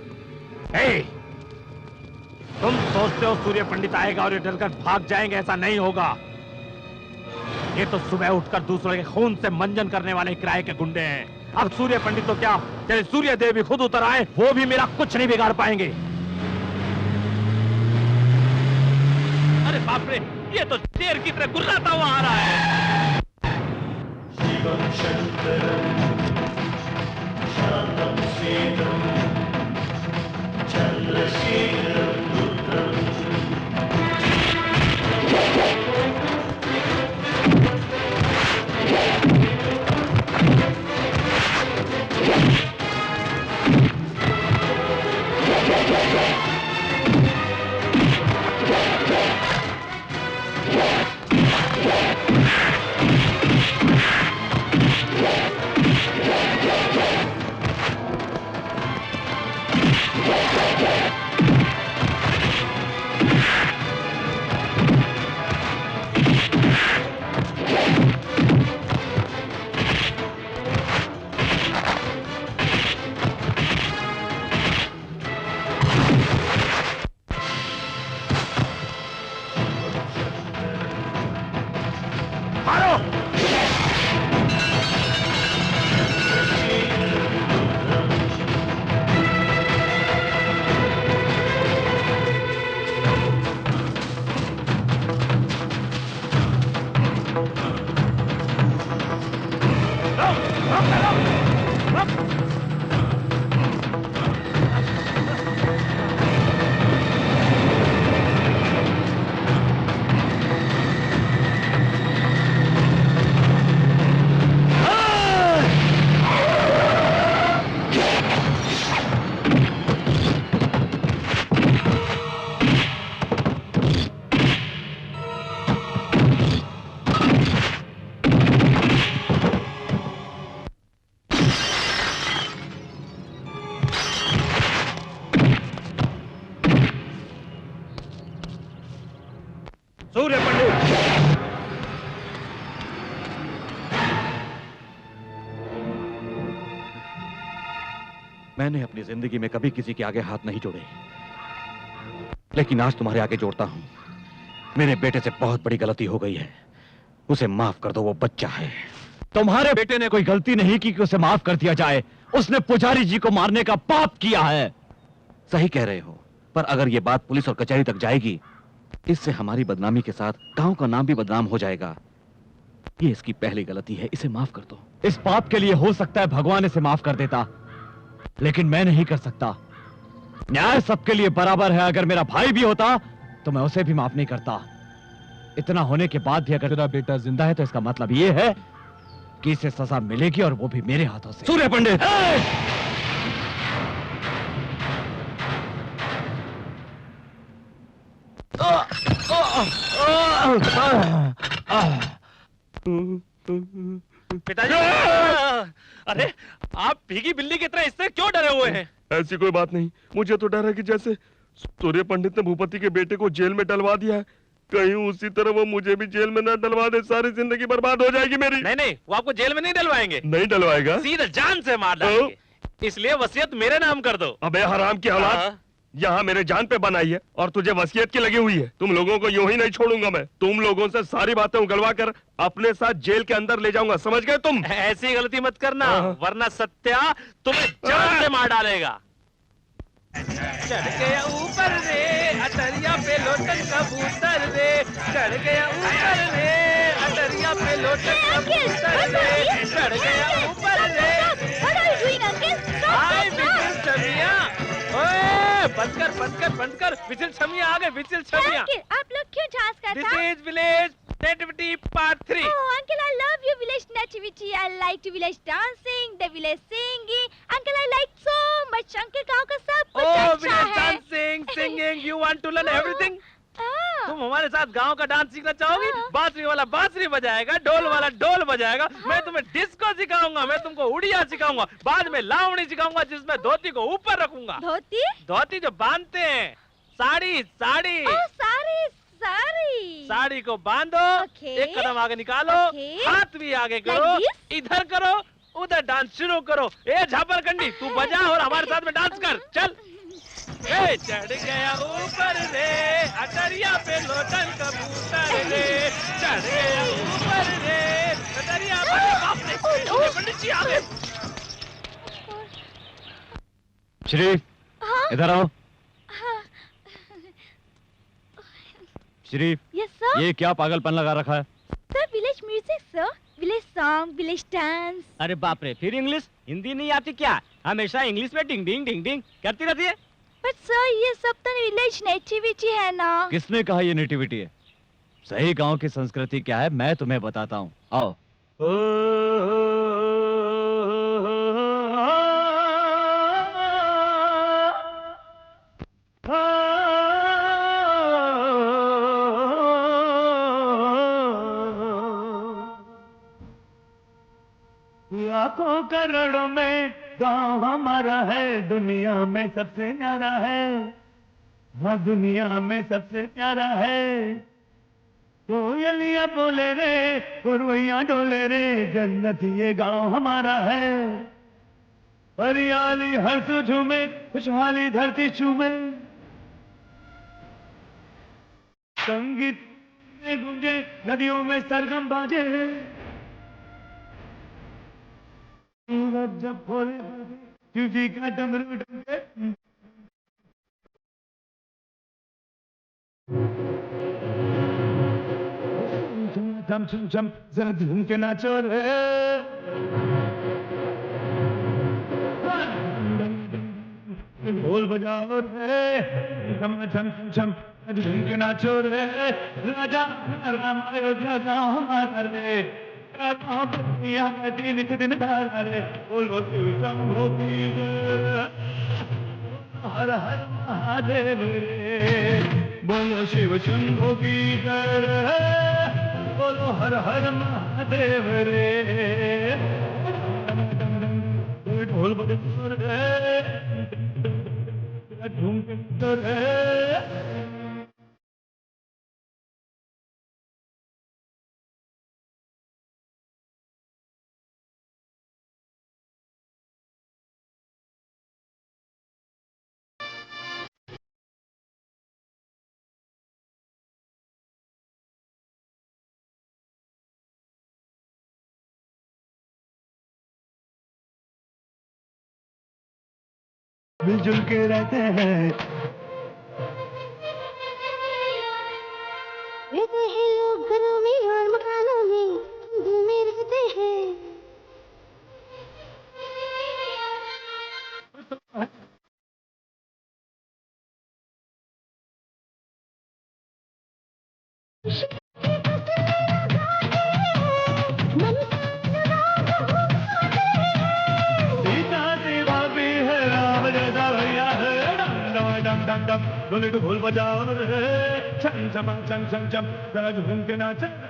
तुम सोचते हो सूर्य पंडित आएगा और ये डरकर भाग जाएंगे? ऐसा नहीं होगा। ये तो सुबह उठकर दूसरों के खून से मंजन करने वाले किराए के गुंडे हैं। अब सूर्य पंडित तो क्या, तेरे सूर्य देव भी खुद उतर आए, वो भी मेरा कुछ नहीं बिगाड़ पाएंगे।
अरे बाप रे, ये तो शेर की तरह गुर्राता हुआ आ रहा है।
शिवं शंकरं शांतं स्वेदं चंद्रशेखरं
सूर्य पंडित,
मैंने अपनी जिंदगी में कभी किसी के आगे हाथ नहीं जोड़े, लेकिन आज तुम्हारे आगे जोड़ता हूं। मेरे बेटे से बहुत बड़ी गलती हो गई है, उसे माफ कर दो, वो बच्चा है।
तुम्हारे बेटे ने कोई गलती नहीं की कि उसे माफ कर दिया जाए। उसने पुजारी जी को मारने का पाप किया है।
सही कह रहे हो, पर अगर ये बात पुलिस और कचहरी तक जाएगी, इससे हमारी बदनामी के साथ गांव का नाम भी बदनाम हो जाएगा। ये इसकी पहली गलती है, इसे माफ कर दो।
इस पाप के लिए हो सकता है भगवान इसे माफ कर देता, लेकिन मैं नहीं कर सकता। न्याय सबके लिए बराबर है। अगर मेरा भाई भी होता तो मैं उसे भी माफ नहीं करता। इतना होने के बाद भी अगर तेरा बेटा जिंदा है तो इसका मतलब ये है कि इसे सजा मिलेगी, और वो भी मेरे हाथों से।
सूर्य पंडित,
पिताजी, अरे आप भीगी बिल्ली की तरह इससे क्यों डरे हुए हैं?
ऐसी कोई बात नहीं, मुझे तो डर है कि जैसे सूर्य पंडित ने भूपति के बेटे को जेल में डलवा दिया है, कहीं उसी तरह वो मुझे भी जेल में न डलवा दे, सारी जिंदगी बर्बाद हो जाएगी मेरी।
नहीं नहीं, वो आपको जेल में नहीं डलवाएंगे।
नहीं डलवाएगा?
सीधा जान से मार डालेंगे। इसलिए वसीयत मेरे नाम कर दो।
अबे हराम की औलाद, यहाँ मेरे जान पे बनाई है और तुझे वसीयत की लगी हुई है। तुम लोगों को यूं ही नहीं छोड़ूंगा मैं। तुम लोगों से सारी बातें उगलवा कर अपने साथ जेल के अंदर ले जाऊंगा, समझ गए तुम?
ऐसी गलती मत करना, वरना सत्या तुम्हें जान से मार डालेगा। चढ़ गया ऊपर रे अटरिया पे लोटन कबूतर रे, चढ़ गया ऊपर रे अटरिया पे लोटन कबूतर रे, चढ़ गया ऊपर रे। हाय विजिल छमिया, ओए बंद कर विजिल छमिया आ गए, विजिल छमिया।
आप लोग क्यों झांस कर
this is village nativity part 3।
Oh, uncle, I love your village nativity. I like to village dancing, the village singing. Uncle, I like so much. Uncle, गाँव का सब कुछ अच्छा
village
है।
dancing, singing, you want to learn everything? तुम हमारे साथ गांव का डांस सीखना चाहोगी? बांसुरी वाला बांसुरी बजाएगा, ढोल वाला ढोल बजाएगा, मैं तुम्हें डिस्को सिखाऊंगा, मैं तुमको उड़िया सिखाऊंगा, बाद में लावणी सिखाऊंगा जिसमें धोती को ऊपर रखूंगा।
धोती?
धोती जो बांधते हैं, साड़ी साड़ी। साड़ी को बांधो, एक कदम आगे निकालो, हाथ भी आगे करो, इधर करो, उधर डांस शुरू करो। ए झापरकंडी, तू बजा और हमारे साथ में डांस कर, चल। ए चढ़ गया ऊपर रे अटरिया पे लोटन कबूतर रे, चढ़ गया ऊपर रे अटरिया पे। बाप रे, पंडित जी आ गए।
शरीफ, इधर आओ। शरीफ,
यस सर।
ये क्या पागलपन लगा रखा है?
Sir village music sir, village song, village dance.
अरे बाप रे, फिर इंग्लिश? हिंदी नहीं आती क्या? हमेशा इंग्लिश में डिंग डिंग डिंग डिंग करती रहती है।
बट सर ये सब तो विलेज नेटिविटी है ना।
किसने कहा ये नेटिविटी है? सही गांव की संस्कृति क्या है मैं तुम्हें बताता हूँ, आओ।
लाखों करोड़ों में गांव हमारा है, दुनिया में सबसे न्यारा है, हाँ दुनिया में सबसे प्यारा है। कोयलियां बोले रे, गुरवैया डोले रे, जन्नत ये गांव हमारा है। हरियाली हर्ष झूमे, खुशहाली धरती चूमे, संगीत में गूंजे, नदियों में सरगम बाजे। सूरज जब भोरे शिव जी का डमरू डमके, चम चम चम जरा झूम के नाचो रे। ढोल बजाओ रे, चम चम चम झूम के नाचो रे। राजा राम अयोध्या गाँव हमारा रे, दुनिया में दिन के दिन धारा रे। बोलो शिव शंभो की जय, हर हर महादेव रे। बोलो शिव शंभो की जय, बोलो हर हर महादेव रे। ढोल बजाओ रे, झूम के नाचो रे। मिलजुल के रहते हैं,
रहते हैं लोग घरों में और मकानों में, दिल में रहते हैं।
सीता देवा भी है, राम जैसा भैया है। डम डम डम, बोले ढोल बजाओ रे, छम छम छम छम छम, जरा झूम के नाचो रे।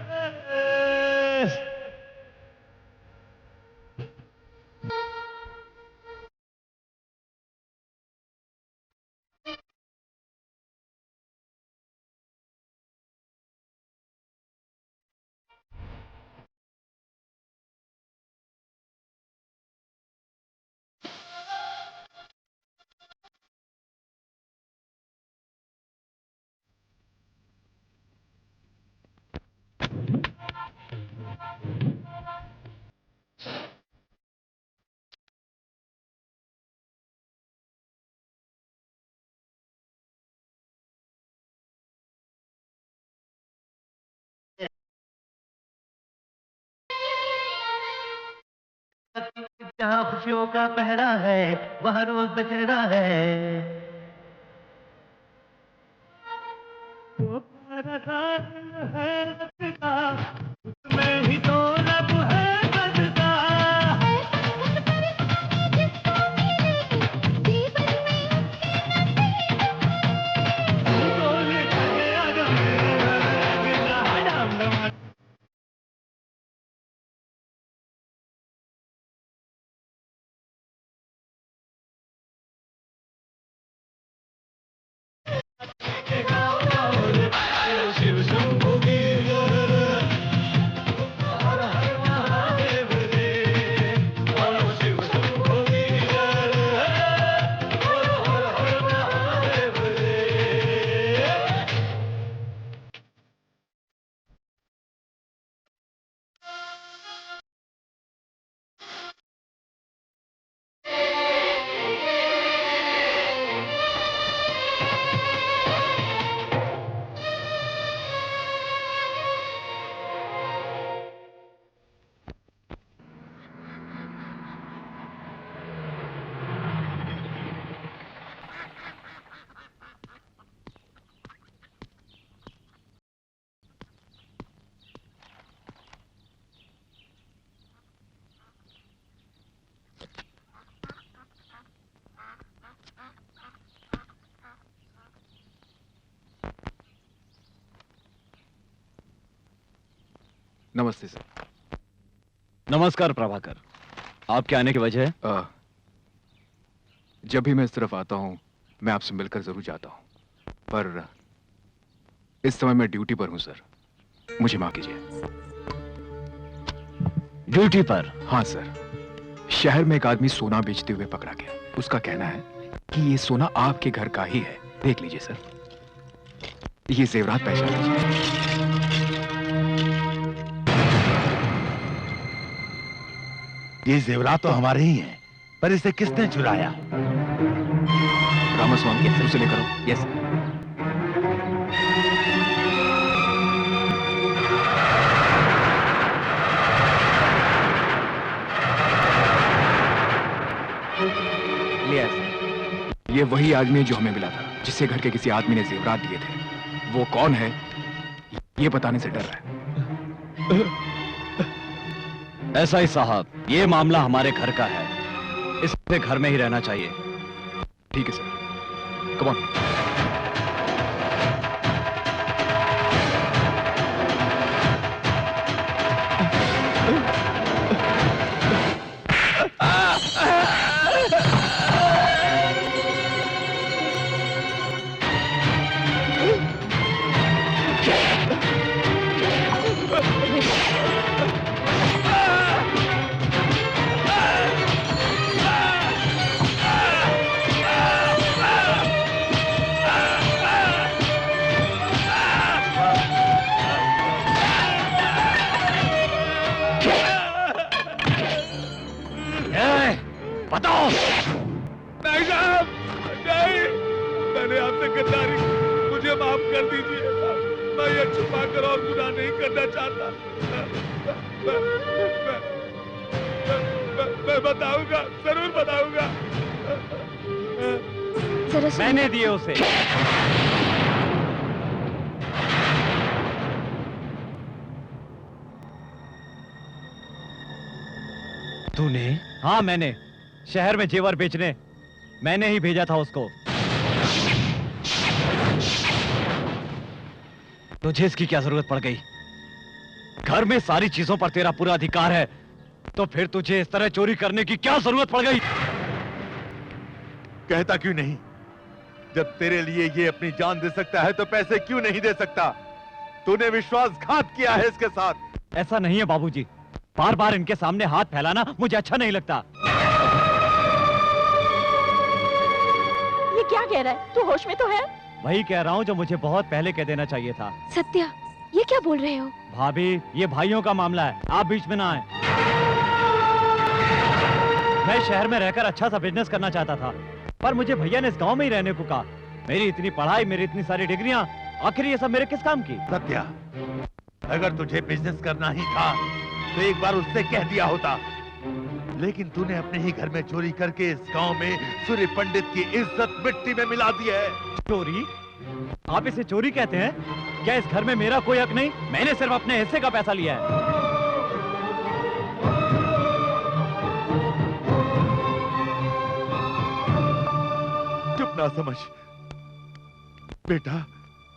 जहाँ खुशियों का पहरा है, वहाँ रोज दशहरा है।
वो प्यारा है रखता, उसमें ही तो रब है बसता। तो लिखा गया डम डम। शिव शंभो की जय, हर हर महादेव रे। बोलो शिव शंभो की जय, बोलो हर हर महादेव रे।
नमस्ते सर।
नमस्कार प्रभाकर, आपके आने की वजह है?
जब भी मैं इस तरफ आता हूं, मैं आपसे मिलकर जरूर जाता हूं, पर इस समय मैं ड्यूटी पर हूं सर, मुझे माफ कीजिए।
ड्यूटी पर?
हाँ सर, शहर में एक आदमी सोना बेचते हुए पकड़ा गया। उसका कहना है कि ये सोना आपके घर का ही है। देख लीजिए सर, ये जेवरात पहचान लीजिए।
ये जेवरात तो हमारे ही हैं, पर इसे किसने चुराया?
रामास्वामी उसे लेकर आओ। यस।
लिया।
ये वही आदमी है जो हमें मिला था, जिससे घर के किसी आदमी ने जेवरात दिए थे। वो कौन है ये बताने से डर रहा है।
ऐसा ही साहब, ये मामला हमारे घर का है, इसे घर में ही रहना चाहिए।
ठीक है सर, कम ऑन।
बताओ।
नहीं साहब, नहीं, मैंने आपसे गद्दारी की, मुझे माफ कर दीजिए। मैं ये छुपा कर और गुनाह नहीं करना चाहता। मैं बताऊंगा, जरूर बताऊंगा।
मैंने दिए उसे। तूने? हाँ मैंने। शहर में जेवर बेचने मैंने ही भेजा था उसको। तुझे इसकी क्या जरूरत पड़ गई? घर में सारी चीजों पर तेरा पूरा अधिकार है, तो फिर तुझे इस तरह चोरी करने की क्या जरूरत पड़ गई?
कहता क्यों नहीं? जब तेरे लिए ये अपनी जान दे सकता है तो पैसे क्यों नहीं दे सकता? तूने विश्वासघात किया है इसके साथ।
ऐसा नहीं है बाबूजी, बार बार इनके सामने हाथ फैलाना मुझे अच्छा नहीं लगता।
ये क्या कह रहा है? तू होश में तो है?
वही कह रहा हूँ जो मुझे बहुत पहले कह देना चाहिए था।
सत्या, ये क्या बोल रहे हो?
भाभी, ये भाइयों का मामला है, आप बीच में ना आए। मैं शहर में रहकर अच्छा सा बिजनेस करना चाहता था, पर मुझे भैया ने इस गांव में ही रहने को कहा। मेरी इतनी पढ़ाई, मेरी इतनी सारी डिग्रियां, आखिर ये सब मेरे किस काम की?
सत्या, अगर तुझे बिजनेस करना ही था तो एक बार उससे कह दिया होता, लेकिन तूने अपने ही घर में चोरी करके इस गांव में सूर्य पंडित की इज्जत मिट्टी में मिला दी है।
चोरी? आप इसे चोरी कहते हैं? क्या इस घर में मेरा कोई हक नहीं? मैंने सिर्फ अपने हिस्से का पैसा लिया है।
चुप ना समझ बेटा,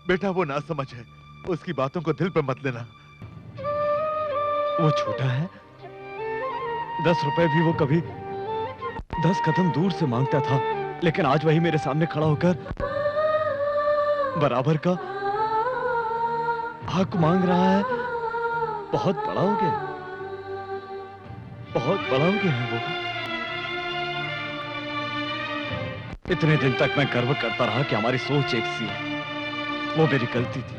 बेटा वो ना समझ है, उसकी बातों को दिल पे मत लेना।
वो छोटा है, 10 रुपए भी वो कभी 10 कदम दूर से मांगता था, लेकिन आज वही मेरे सामने खड़ा होकर बराबर का हक मांग रहा है। बहुत बड़ा हो गया, बहुत बड़ा हो गया है वो। इतने दिन तक मैं गर्व करता रहा कि हमारी सोच एक सी है, वो मेरी गलती थी।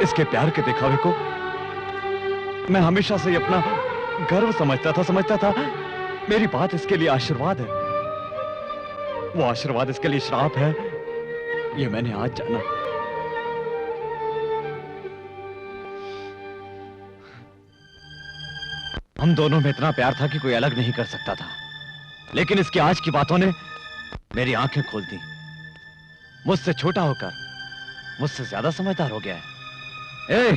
इसके प्यार के दिखावे को मैं हमेशा से अपना गर्व समझता था। मेरी बात इसके लिए आशीर्वाद है, वो आशीर्वाद इसके लिए श्राप है, ये मैंने आज जाना। हम दोनों में इतना प्यार था कि कोई अलग नहीं कर सकता था, लेकिन इसकी आज की बातों ने मेरी आंखें खोल दी। मुझसे छोटा होकर मुझसे ज्यादा समझदार हो गया है। ए,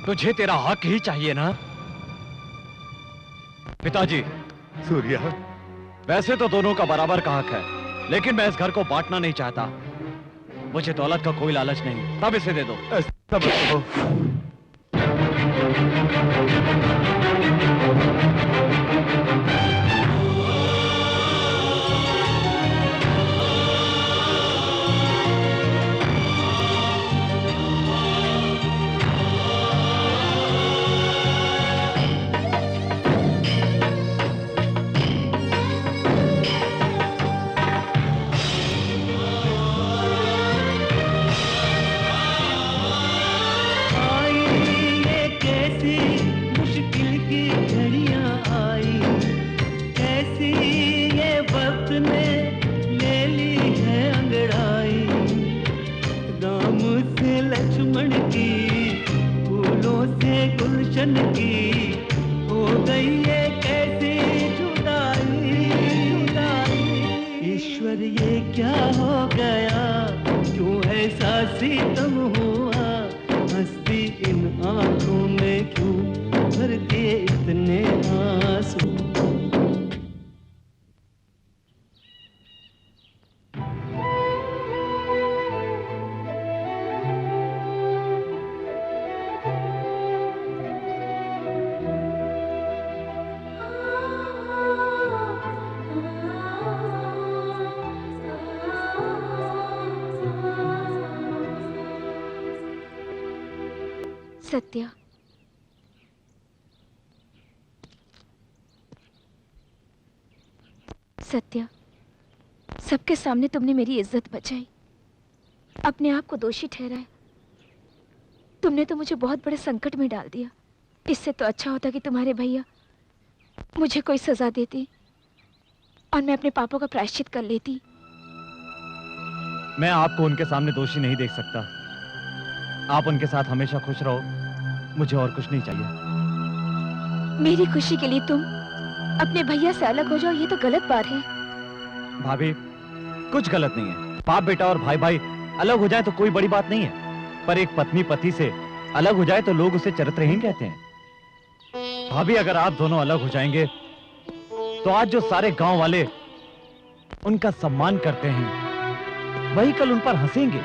तुझे तेरा हक ही चाहिए ना? पिताजी।
सूर्या,
वैसे तो दोनों का बराबर का हक है, लेकिन मैं इस घर को बांटना नहीं चाहता। मुझे दौलत का कोई लालच नहीं, तब इसे दे दो।
हो गई ये कैसी जुदाई, ईश्वर ये क्या हो गया, क्यों ऐसा सितम हुआ, हंसती इन आंखों में क्यों भर दिए इतने आंसू।
सत्या, सत्या, सबके सामने तुमने मेरी इज्जत बचाई, अपने आप को दोषी ठहराया। तुमने तो मुझे बहुत बड़े संकट में डाल दिया। इससे तो अच्छा होता कि तुम्हारे भैया मुझे कोई सजा देती और मैं अपने पापों का प्रायश्चित कर लेती।
मैं आपको उनके सामने दोषी नहीं देख सकता। आप उनके साथ हमेशा खुश रहो, मुझे और कुछ नहीं चाहिए।
मेरी खुशी के लिए तुम अपने भैया से अलग हो जाओ, ये तो गलत बात है।
भाभी, कुछ गलत नहीं है। बाप बेटा और भाई भाई अलग हो जाए तो कोई बड़ी बात नहीं है, पर एक पत्नी पति से अलग हो जाए तो लोग उसे चरित्रहीन कहते हैं। भाभी, अगर आप दोनों अलग हो जाएंगे तो आज जो सारे गांव वाले उनका सम्मान करते हैं, वही कल उन पर हंसेंगे।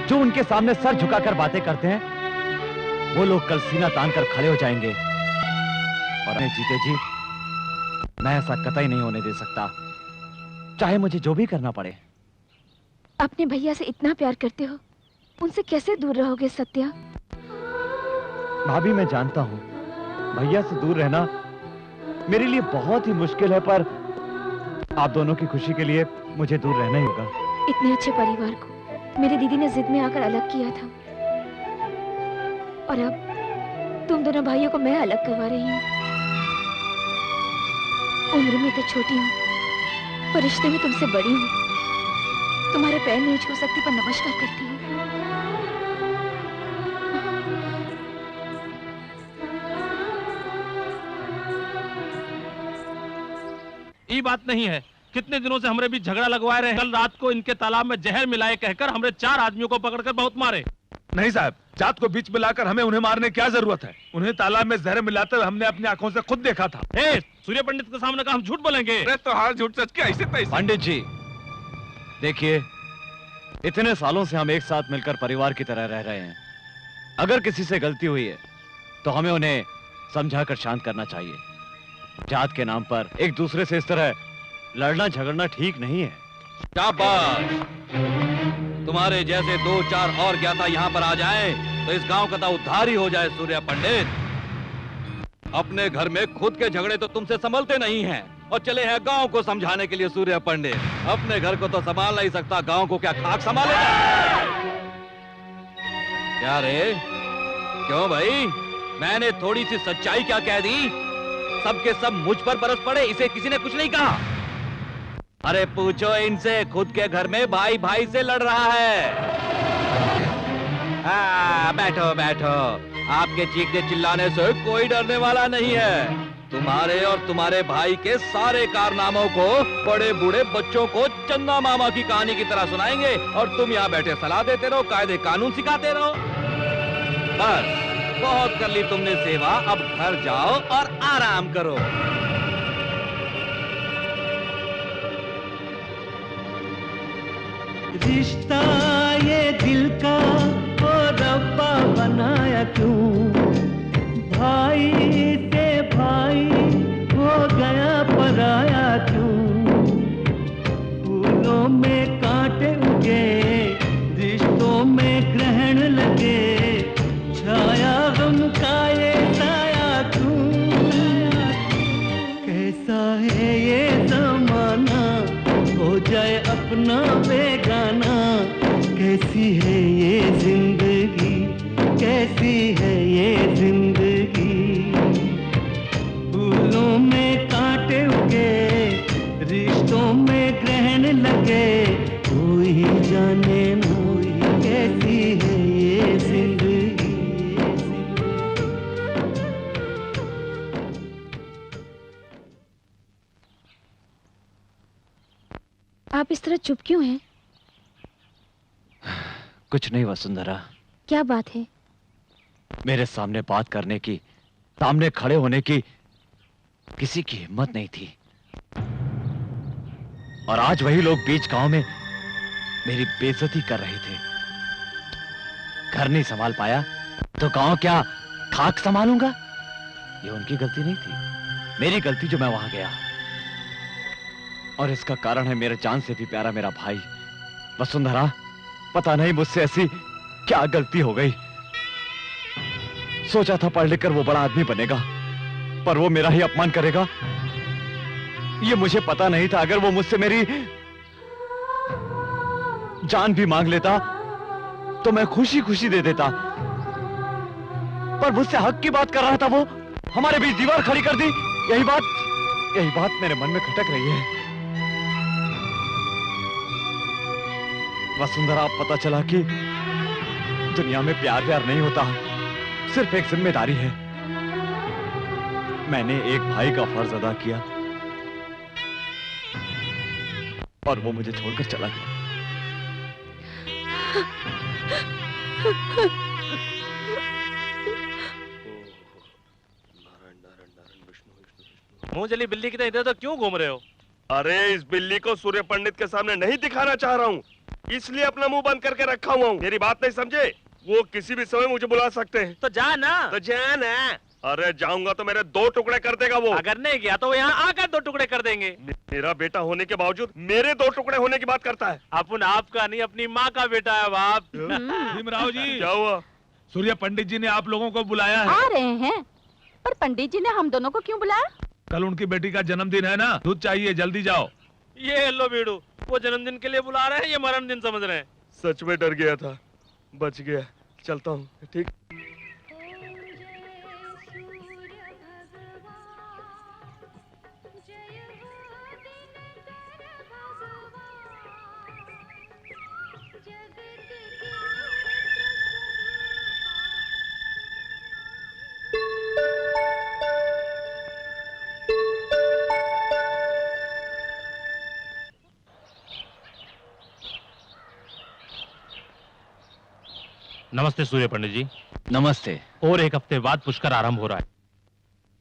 जो उनके सामने सर झुकाकर बातें करते हैं, वो लोग कल सीना तान कर खड़े हो जाएंगे। और मैं जीते जी मैं ऐसा कतई नहीं होने दे सकता, चाहे मुझे जो भी करना पड़े।
अपने भैया से इतना प्यार करते हो, उनसे कैसे दूर रहोगे सत्या?
भाभी, मैं जानता हूँ भैया से दूर रहना मेरे लिए बहुत ही मुश्किल है, पर आप दोनों की खुशी के लिए मुझे दूर रहना ही होगा।
इतने अच्छे परिवार को मेरी दीदी ने जिद में आकर अलग किया था, और अब तुम दोनों भाइयों को मैं अलग करवा रही हूँ। उम्र में तो छोटी हूँ, पर रिश्ते में तुमसे बड़ी हूँ। तुम्हारे पैर नहीं छू सकती, पर नमस्कार करती हूँ।
ये बात नहीं है, कितने दिनों से हमरे बीच झगड़ा लगवाए रहे। कल रात को इनके तालाब में जहर मिलाए कहकर हमरे 4 आदमियों को पकड़कर बहुत मारे।
नहीं साहब, जात को बीच में लाकर हमें उन्हें मारने की क्या जरूरत है? उन्हें तालाब में जहर मिलाते हुए हमने अपनी आंखों से खुद देखा था।
सूर्य पंडित के सामने का हम झूठ बोलेंगे?
अरे तो हार झूठ सच क्या, ऐसे तैसे।
पंडित जी देखिए, इतने सालों से हम एक साथ मिलकर परिवार की तरह रह रहे हैं। अगर किसी से गलती हुई है तो हमें उन्हें समझाकर शांत करना चाहिए। जात के नाम पर एक दूसरे से इस तरह लड़ना झगड़ना ठीक नहीं है।
शाबाश! तुम्हारे जैसे 2-4 और ज्ञाता यहाँ पर आ जाएं, तो इस गांव का तो उद्धार ही हो जाए। सूर्य पंडित, अपने घर में खुद के झगड़े तो तुमसे संभलते नहीं हैं, और चले हैं गांव को समझाने के लिए। सूर्य पंडित अपने घर को तो संभाल नहीं सकता, गांव को क्या खाक संभालेगा? क्या रे, क्यों भाई, मैंने थोड़ी सी सच्चाई क्या कह दी? सबके सब मुझ पर बरस पड़े, इसे किसी ने कुछ नहीं कहा। अरे पूछो इनसे, खुद के घर में भाई भाई से लड़ रहा है। बैठो बैठो, आपके चीखने चिल्लाने से कोई डरने वाला नहीं है। तुम्हारे और तुम्हारे भाई के सारे कारनामों को बड़े बूढ़े बच्चों को चंदा मामा की कहानी की तरह सुनाएंगे, और तुम यहाँ बैठे सलाह देते रहो, कायदे कानून सिखाते रहो। बस बहुत कर ली तुमने सेवा, अब घर जाओ और आराम करो।
रिश्ता ये दिल का वो रब्बा बनाया क्यों, भाई से भाई हो गया पराया क्यों, फूलों में कांटे उगे, रिश्तों में ग्रहण लगे, छाया गम का ये साया क्यों, कैसा है ये जमाना, हो जाए अपना बेगाना, कैसी है ये जिंदगी, कैसी है ये जिंदगी।
आप इस तरह चुप क्यों हैं?
कुछ नहीं वसुंधरा,
क्या बात है?
मेरे सामने बात करने की, सामने खड़े होने की किसी की हिम्मत नहीं थी। और आज वही लोग बीच गांव में मेरी बेइज्जती कर रहे थे। घर नहीं संभाल पाया तो गांव क्या खाक संभालूंगा? ये उनकी गलती नहीं थी, मेरी गलती जो मैं वहां गया। और इसका कारण है मेरे जान से भी प्यारा मेरा भाई। वसुंधरा, पता नहीं मुझसे ऐसी क्या गलती हो गई। सोचा था पढ़ लिखकर वो बड़ा आदमी बनेगा, पर वो मेरा ही अपमान करेगा। ये मुझे पता नहीं था। अगर वो मुझसे मेरी जान भी मांग लेता तो मैं खुशी खुशी दे देता, पर मुझसे हक की बात कर रहा था वो। हमारे बीच दीवार खड़ी कर दी। यही बात मेरे मन में खटक रही है। वसुंधरा, अब पता चला कि दुनिया में प्यार प्यार नहीं होता, सिर्फ एक जिम्मेदारी है। मैंने एक भाई का फर्ज अदा किया और वो मुझे छोड़कर चला गया।
मुंह जली बिल्ली की तरह इधर तो क्यों घूम रहे हो?
अरे इस बिल्ली को सूर्य पंडित के सामने नहीं दिखाना चाह रहा हूँ, इसलिए अपना मुंह बंद करके रखा हुआ हूँ। मेरी बात नहीं समझे? वो किसी भी समय मुझे बुला सकते हैं।
तो जा ना।
तो जा ना। अरे जाऊंगा तो मेरे 2 टुकड़े कर देगा वो।
अगर नहीं गया तो वो यहाँ आकर 2 टुकड़े कर देंगे।
मेरा बेटा होने के बावजूद मेरे 2 टुकड़े होने की बात करता है।
अपन आपका नहीं, अपनी माँ का बेटा है बाप।
भीमराव जी,
क्या हुआ?
सूर्य पंडित जी ने आप लोगों को बुलाया है।
आ रहे हैं, पर पंडित जी ने हम दोनों को क्यों बुलाया?
कल उनकी बेटी का जन्मदिन है ना, दूध चाहिए, जल्दी जाओ।
ये लो बीड़ू, वो जन्मदिन के लिए बुला रहे हैं, ये मरण दिन समझ रहे हैं।
सच में डर गया था, बच गया। चलता हूँ। ठीक।
नमस्ते सूर्य पंडित जी।
नमस्ते।
और एक हफ्ते बाद पुष्कर आरंभ हो रहा है।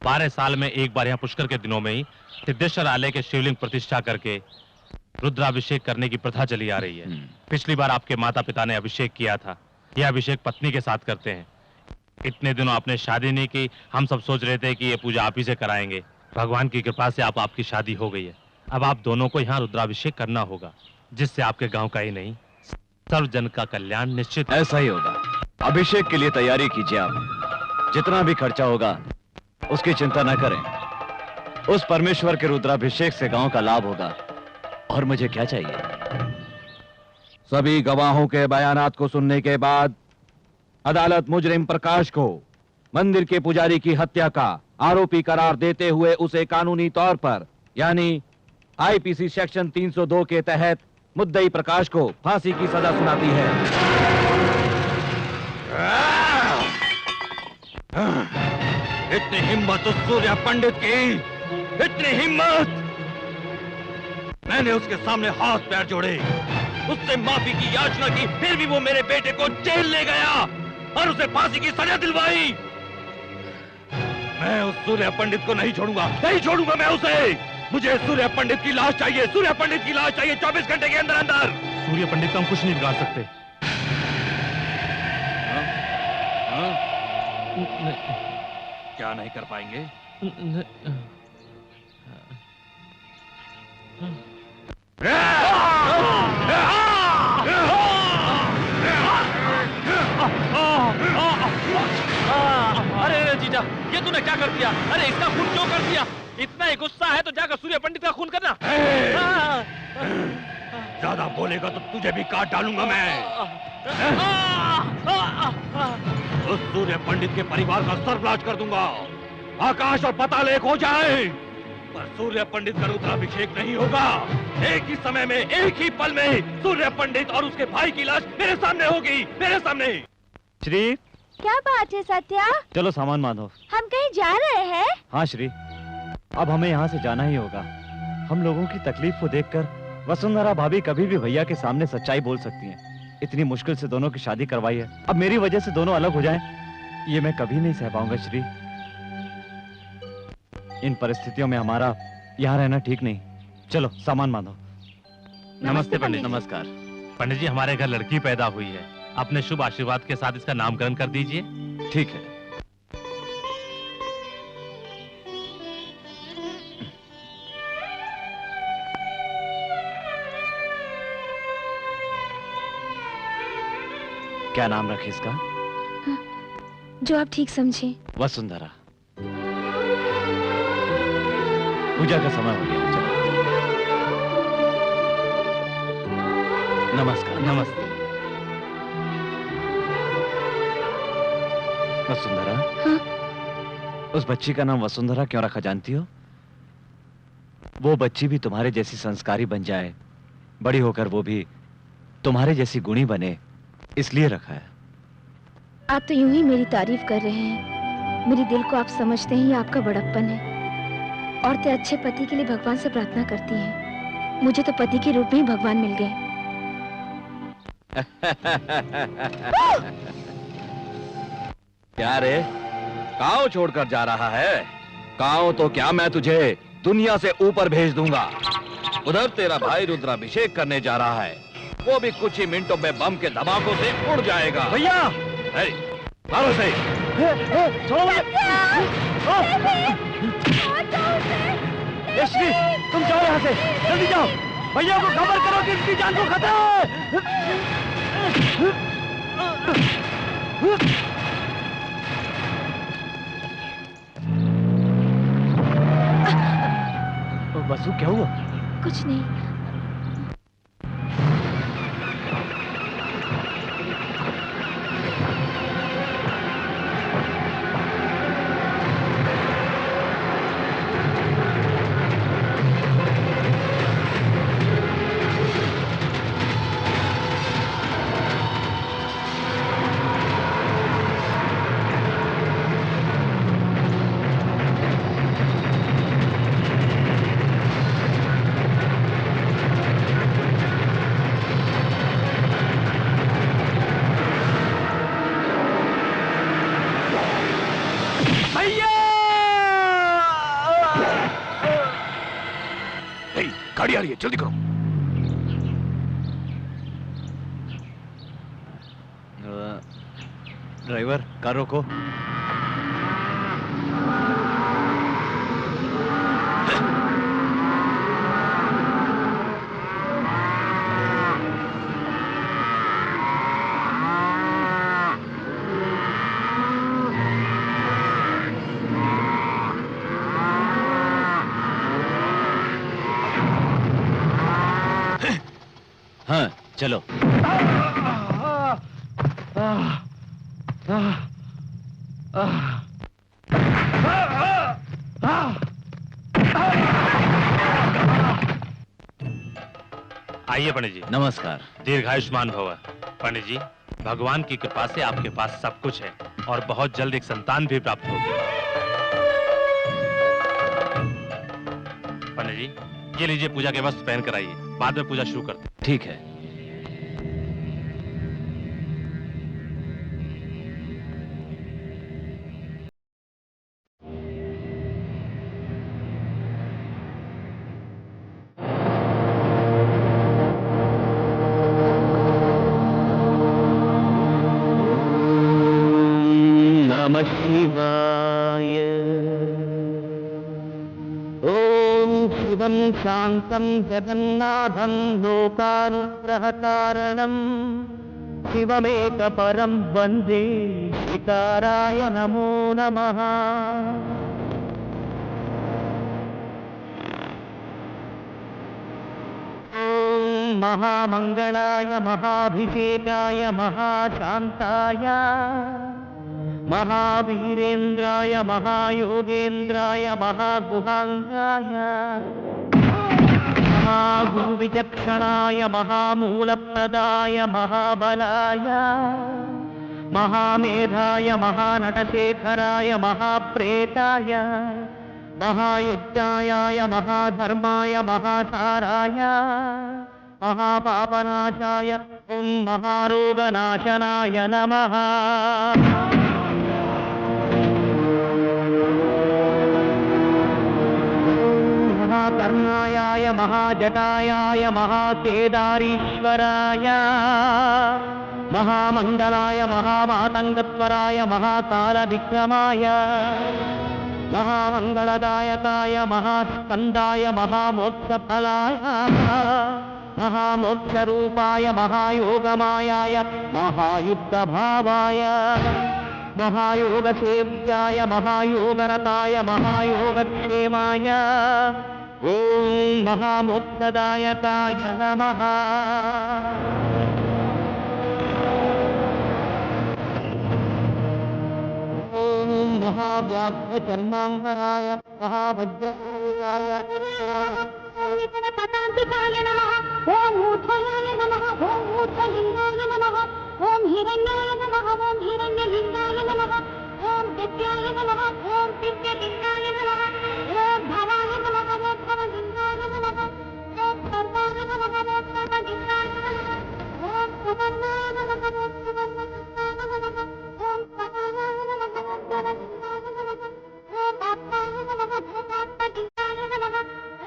12 साल में एक बार यहाँ पुष्कर के दिनों में ही सिद्धेश्वर आलय के शिवलिंग प्रतिष्ठा करके रुद्राभिषेक करने की प्रथा चली आ रही है। पिछली बार आपके माता पिता ने अभिषेक किया था, यह अभिषेक पत्नी के साथ करते हैं। इतने दिनों आपने शादी नहीं की, हम सब सोच रहे थे कि ये पूजा आप ही से कराएंगे। भगवान की कृपा से आपकी शादी हो गई है। अब आप दोनों को यहाँ रुद्राभिषेक करना होगा, जिससे आपके गाँव का ही नहीं सर्व जन का कल्याण निश्चित।
ऐसा ही होगा। अभिषेक के लिए तैयारी कीजिए आप। जितना भी खर्चा होगा उसकी चिंता न करें। उस परमेश्वर के रुद्राभिषेक से गांव का लाभ होगा। और मुझे क्या चाहिए?
सभी गवाहों के बयानात को सुनने के बाद अदालत मुजरिम प्रकाश को मंदिर के पुजारी की हत्या का आरोपी करार देते हुए उसे कानूनी तौर पर यानी आईपीसी सेक्शन 302 के तहत मुद्दई प्रकाश को फांसी की सजा सुनाती है। इतनी हिम्मत उस सूर्य पंडित की, इतनी हिम्मत! मैंने उसके सामने हाथ पैर जोड़े, उससे माफी की याचना की, फिर भी वो मेरे बेटे को जेल ले गया और उसे फांसी की सजा दिलवाई। मैं उस सूर्य पंडित को नहीं छोड़ूंगा, नहीं छोड़ूंगा मैं उसे। मुझे सूर्य पंडित की लाश चाहिए, सूर्य पंडित की लाश चाहिए 24 घंटे के अंदर अंदर।
सूर्य पंडित का हम कुछ नहीं बिगाड़ सकते।
क्या नहीं कर पाएंगे?
अरे जीजा, ये तूने क्या कर दिया? अरे इसका खून क्यों कर दिया? इतना ही गुस्सा है तो जाकर सूर्य पंडित का खून करना।
ज्यादा बोलेगा तो तुझे भी काट डालूंगा मैं। उस सूर्य पंडित के परिवार का सर्वनाश कर दूंगा। आकाश और पाताल एक हो जाए, पर सूर्य पंडित का रुद्राभिषेक नहीं होगा। एक ही समय में, एक ही पल में सूर्य पंडित और उसके भाई की लाश मेरे सामने होगी, मेरे सामने।
श्री,
क्या बात है सत्या?
चलो सामान बांधो।
हम कहीं जा रहे हैं?
हाँ श्री, अब हमें यहाँ से जाना ही होगा। हम लोगों की तकलीफ को देखकर वसुंधरा भाभी कभी भी भैया के सामने सच्चाई बोल सकती हैं। इतनी मुश्किल से दोनों की शादी करवाई है, अब मेरी वजह से दोनों अलग हो जाएं, ये मैं कभी नहीं सह पाऊंगा श्री। इन परिस्थितियों में हमारा यहाँ रहना ठीक नहीं। चलो सामान बांधो।
नमस्ते पंडित।
नमस्कार
पंडित जी, हमारे घर लड़की पैदा हुई है, अपने शुभ आशीर्वाद के साथ इसका नामकरण कर दीजिए।
ठीक है। क्या नाम रखे इसका?
जो आप ठीक समझे।
वसुंधरा। पूजा का समय हो गया, चलो। नमस्कार।
नमस्ते।
वसुंधरा।
हाँ?
उस बच्ची का नाम वसुंधरा क्यों रखा जानती हो? वो बच्ची भी तुम्हारे जैसी संस्कारी बन जाए, बड़ी होकर वो भी तुम्हारे जैसी गुणी बने, इसलिए रखा है।
आप तो यूं ही मेरी तारीफ कर रहे हैं। मेरे दिल को आप समझते हैं, ये आपका बड़प्पन है। औरतें अच्छे पति के लिए भगवान से प्रार्थना करती हैं। मुझे तो पति के रूप में ही भगवान मिल गए।
क्या रे, गांव छोड़कर जा रहा है? गांव तो क्या, मैं तुझे दुनिया से ऊपर भेज दूंगा। उधर तेरा भाई रुद्राभिषेक करने जा रहा है, वो भी कुछ ही मिनटों में बम के धमाकों से उड़ जाएगा।
भैया
मारो सही।
यश्वी, तुम जाओ यहाँ से, जल्दी जाओ। भैया को खबर करो कि इसकी जान को खतरा है।
वसु, क्या हुआ?
कुछ नहीं।
गाड़ी आ रही है, जल्दी करो।
ड्राइवर, कार रोको। हाँ, चलो।
आइए पंडित जी।
नमस्कार।
दीर्घायुष्मान भव। पंडित जी, भगवान की कृपा से आपके पास सब कुछ है और बहुत जल्द एक संतान भी प्राप्त होगी। पंडित जी, ये लीजिए, पूजा के वस्त्र पहन कर आइए, बाद में पूजा शुरू करते हैं।
ठीक है।
नमः शिवाय। ओम शिवं शांतं जगन्नाथं लोकानुग्रहकारणं शिवमेकपरं वन्दे शिकाराय नमो नमः। ओम महामंगलाय महाभिषेकाय महाशांताय महावीरेन्द्राय महायोगेन्द्राय महागुहांगाय महागुरुविचक्षणाय महामूलप्रदाय महाबलाय महामेधाय महानटशेखराय महाप्रेताय
महायुक्ताय महाधर्माय महासाराय महापापनाशाय ओम महारोगनाशनाय नमः। महाकर्णायाय महाजटायाय महाकेदारीश्वराय महामंगलाय महामातंगत्वराय महाकालविक्रमाय महामंगलदायकाय महास्कंदाय महामोक्षफलाय महामोक्षरूपाय महायोगमायाय महायुक्तभावाय महायोगसेव्याय महायोगरताय महायोगक्षेमाय ओम महामोक्षदायकाय नमः। ओम महाव्याघ्रचर्मांगराय महावज्राय पतांतिकाय नमः। ओम ऊर्ध्वयाय नमः। ओम ऊर्ध्वलिंगाय नमः। ओम हिरण्याय नमः। ओम हिरण्यलिंगाय नमः। ओम दिव्याय नमः। ओम दिव्यलिंगाय नमः। ओम भवाय नमः। ओम भवलिंगाय नमः। ओम सर्वाय नमः। ओम सर्वलिंगाय नमः। ओम सुवर्णाय नमः। ओम सुवर्णलिंगाय नमः। ओम सहायाय नमः। ओम सहालिंगाय नमः। ओम आत्माय नमः। ओम आत्मलिंगाय नमः।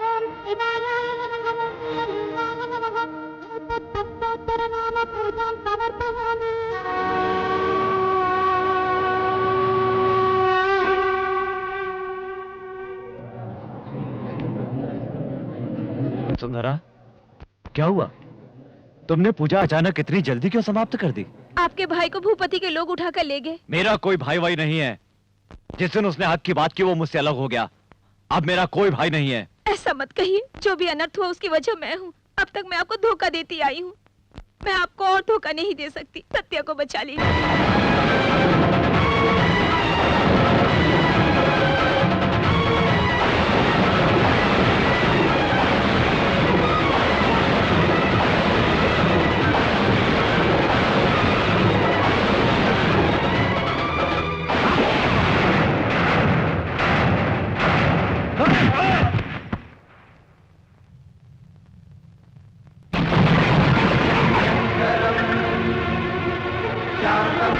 ओम शिवाय नमः। ओम शिवलिंगाय नमः। तत्तोत्तरनाम पूजां समर्पयामि।
सुंदरा, क्या हुआ? तुमने पूजा अचानक इतनी जल्दी क्यों समाप्त कर दी?
आपके भाई को भूपति के लोग उठाकर ले गए।
मेरा कोई भाई वाई नहीं है। जिस दिन उसने हक की बात की वो मुझसे अलग हो गया। अब मेरा कोई भाई नहीं है।
ऐसा मत कहिए, जो भी अनर्थ हुआ उसकी वजह मैं हूँ। अब तक मैं आपको धोखा देती आई हूँ। मैं आपको और धोखा नहीं दे सकती। सत्या को बचा लीजिए।
शांतं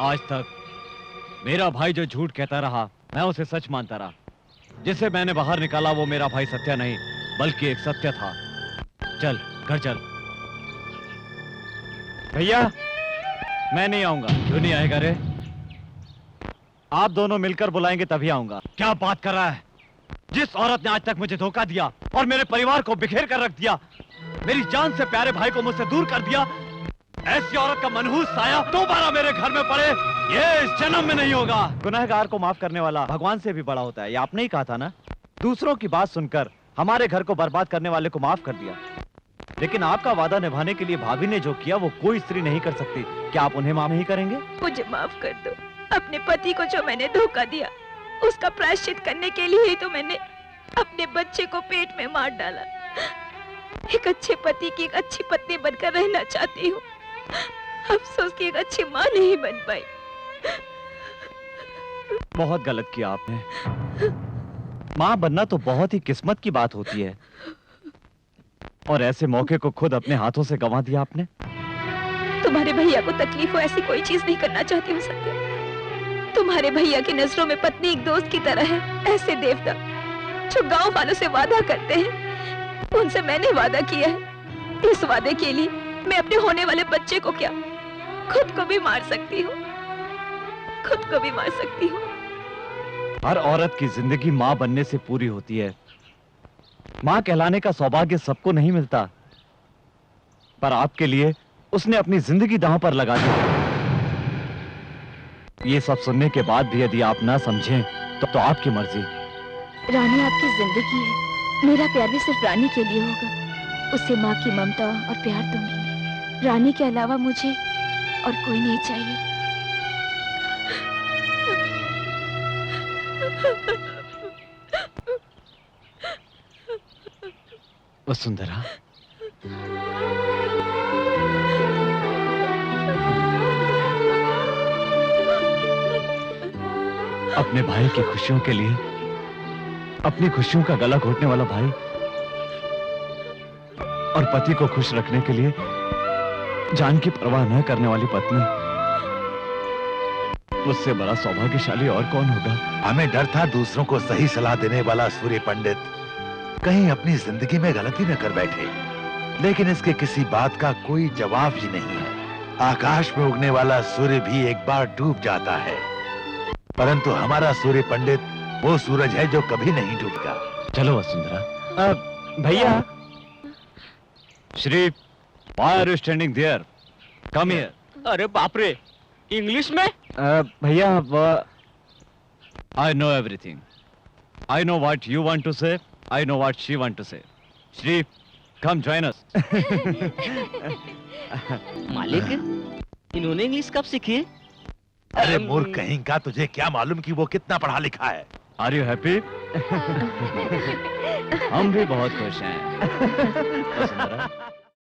आज तक मेरा भाई जो झूठ कहता रहा मैं उसे सच मानता रहा। जिसे मैंने बाहर निकाला वो मेरा भाई सत्या नहीं बल्कि एक सत्य था। चल घर चल। भैया मैं नहीं आऊंगा। क्यों नहीं आएगा रे? आप दोनों मिलकर बुलाएंगे तभी आऊंगा। क्या बात कर रहा है? जिस औरत ने आज तक मुझे धोखा दिया और मेरे परिवार को बिखेर कर रख दिया, मेरी जान से प्यारे भाई को मुझसे दूर कर दिया, ऐसी औरत का मनहूस साया दोबारा मेरे घर में पड़े, ये इस जन्म में नहीं होगा। गुनहगार को माफ करने वाला भगवान से भी बड़ा होता है, ये आपने ही कहा था ना। दूसरों की बात सुनकर हमारे घर को बर्बाद करने वाले को माफ कर दिया, लेकिन आपका वादा निभाने के लिए भाभी ने जो किया वो कोई स्त्री नहीं कर सकती। क्या आप उन्हें माफ नहीं करेंगे?
मुझे माफ कर दो। अपने पति को जो मैंने धोखा दिया उसका प्रायश्चित करने के लिए ही तो मैंने अपने बच्चे को पेट में मार डाला। एक अच्छे पति की एक अच्छी पत्नी बनकर रहना चाहती हूँ, अफसोस की एक अच्छी माँ नहीं बन पाई।
बहुत गलत किया आपने। माँ बनना तो बहुत ही किस्मत की बात होती है, और ऐसे मौके को खुद अपने हाथों से गंवा दिया आपने।
तुम्हारे भैया को तकलीफ हो ऐसी कोई चीज नहीं करना चाहती हूँ सत्या। तुम्हारे भैया की नजरों में पत्नी एक दोस्त की तरह है। ऐसे देवता जो गांव वालों से वादा करते हैं, उनसे मैंने वादा किया है। इस वादे के लिए मैं अपने होने वाले बच्चे को क्या खुद को भी मार सकती हूँ, खुद को भी मार सकती हूँ।
हर औरत की जिंदगी माँ बनने से पूरी होती है। माँ कहलाने का सौभाग्य सबको नहीं मिलता, पर आपके लिए उसने अपनी जिंदगी दांव पर लगा दी। ये सब सुनने के बाद भी यदि आप ना समझें तो आपकी मर्जी।
रानी आपकी जिंदगी है, मेरा प्यार भी सिर्फ रानी के लिए होगा। उसे माँ की ममता और प्यार दूंगी। रानी के अलावा मुझे और कोई नहीं चाहिए।
वसुंधरा, अपने भाई की खुशियों के लिए अपनी खुशियों का गला घोटने वाला भाई और पति को खुश रखने के लिए जान की परवाह न करने वाली पत्नी, उससे बड़ा सौभाग्यशाली और कौन होगा?
हमें डर था दूसरों को सही सलाह देने वाला सूर्य पंडित कहीं अपनी जिंदगी में गलती न कर बैठे, लेकिन इसके किसी बात का कोई जवाब ही नहीं है। आकाश में उगने वाला सूर्य भी एक बार डूब जाता है, परंतु हमारा सूर्य पंडित वो सूरज है जो कभी नहीं डूबेगा।
चलो वसुंधरा। भैया, Shri, why are you standing there? Come here.
अरे बाप रे, इंग्लिश में?
भैया, I know everything. I know what you want to say. I know what she want to say. Shri, come join us.
मालिक, इन्होंने इंग्लिश कब सीखी?
अरे मूर्ख कहीं का, तुझे क्या मालूम कि वो कितना पढ़ा लिखा है?
Are you happy? हम भी बहुत खुश हैं। वसुंधरा,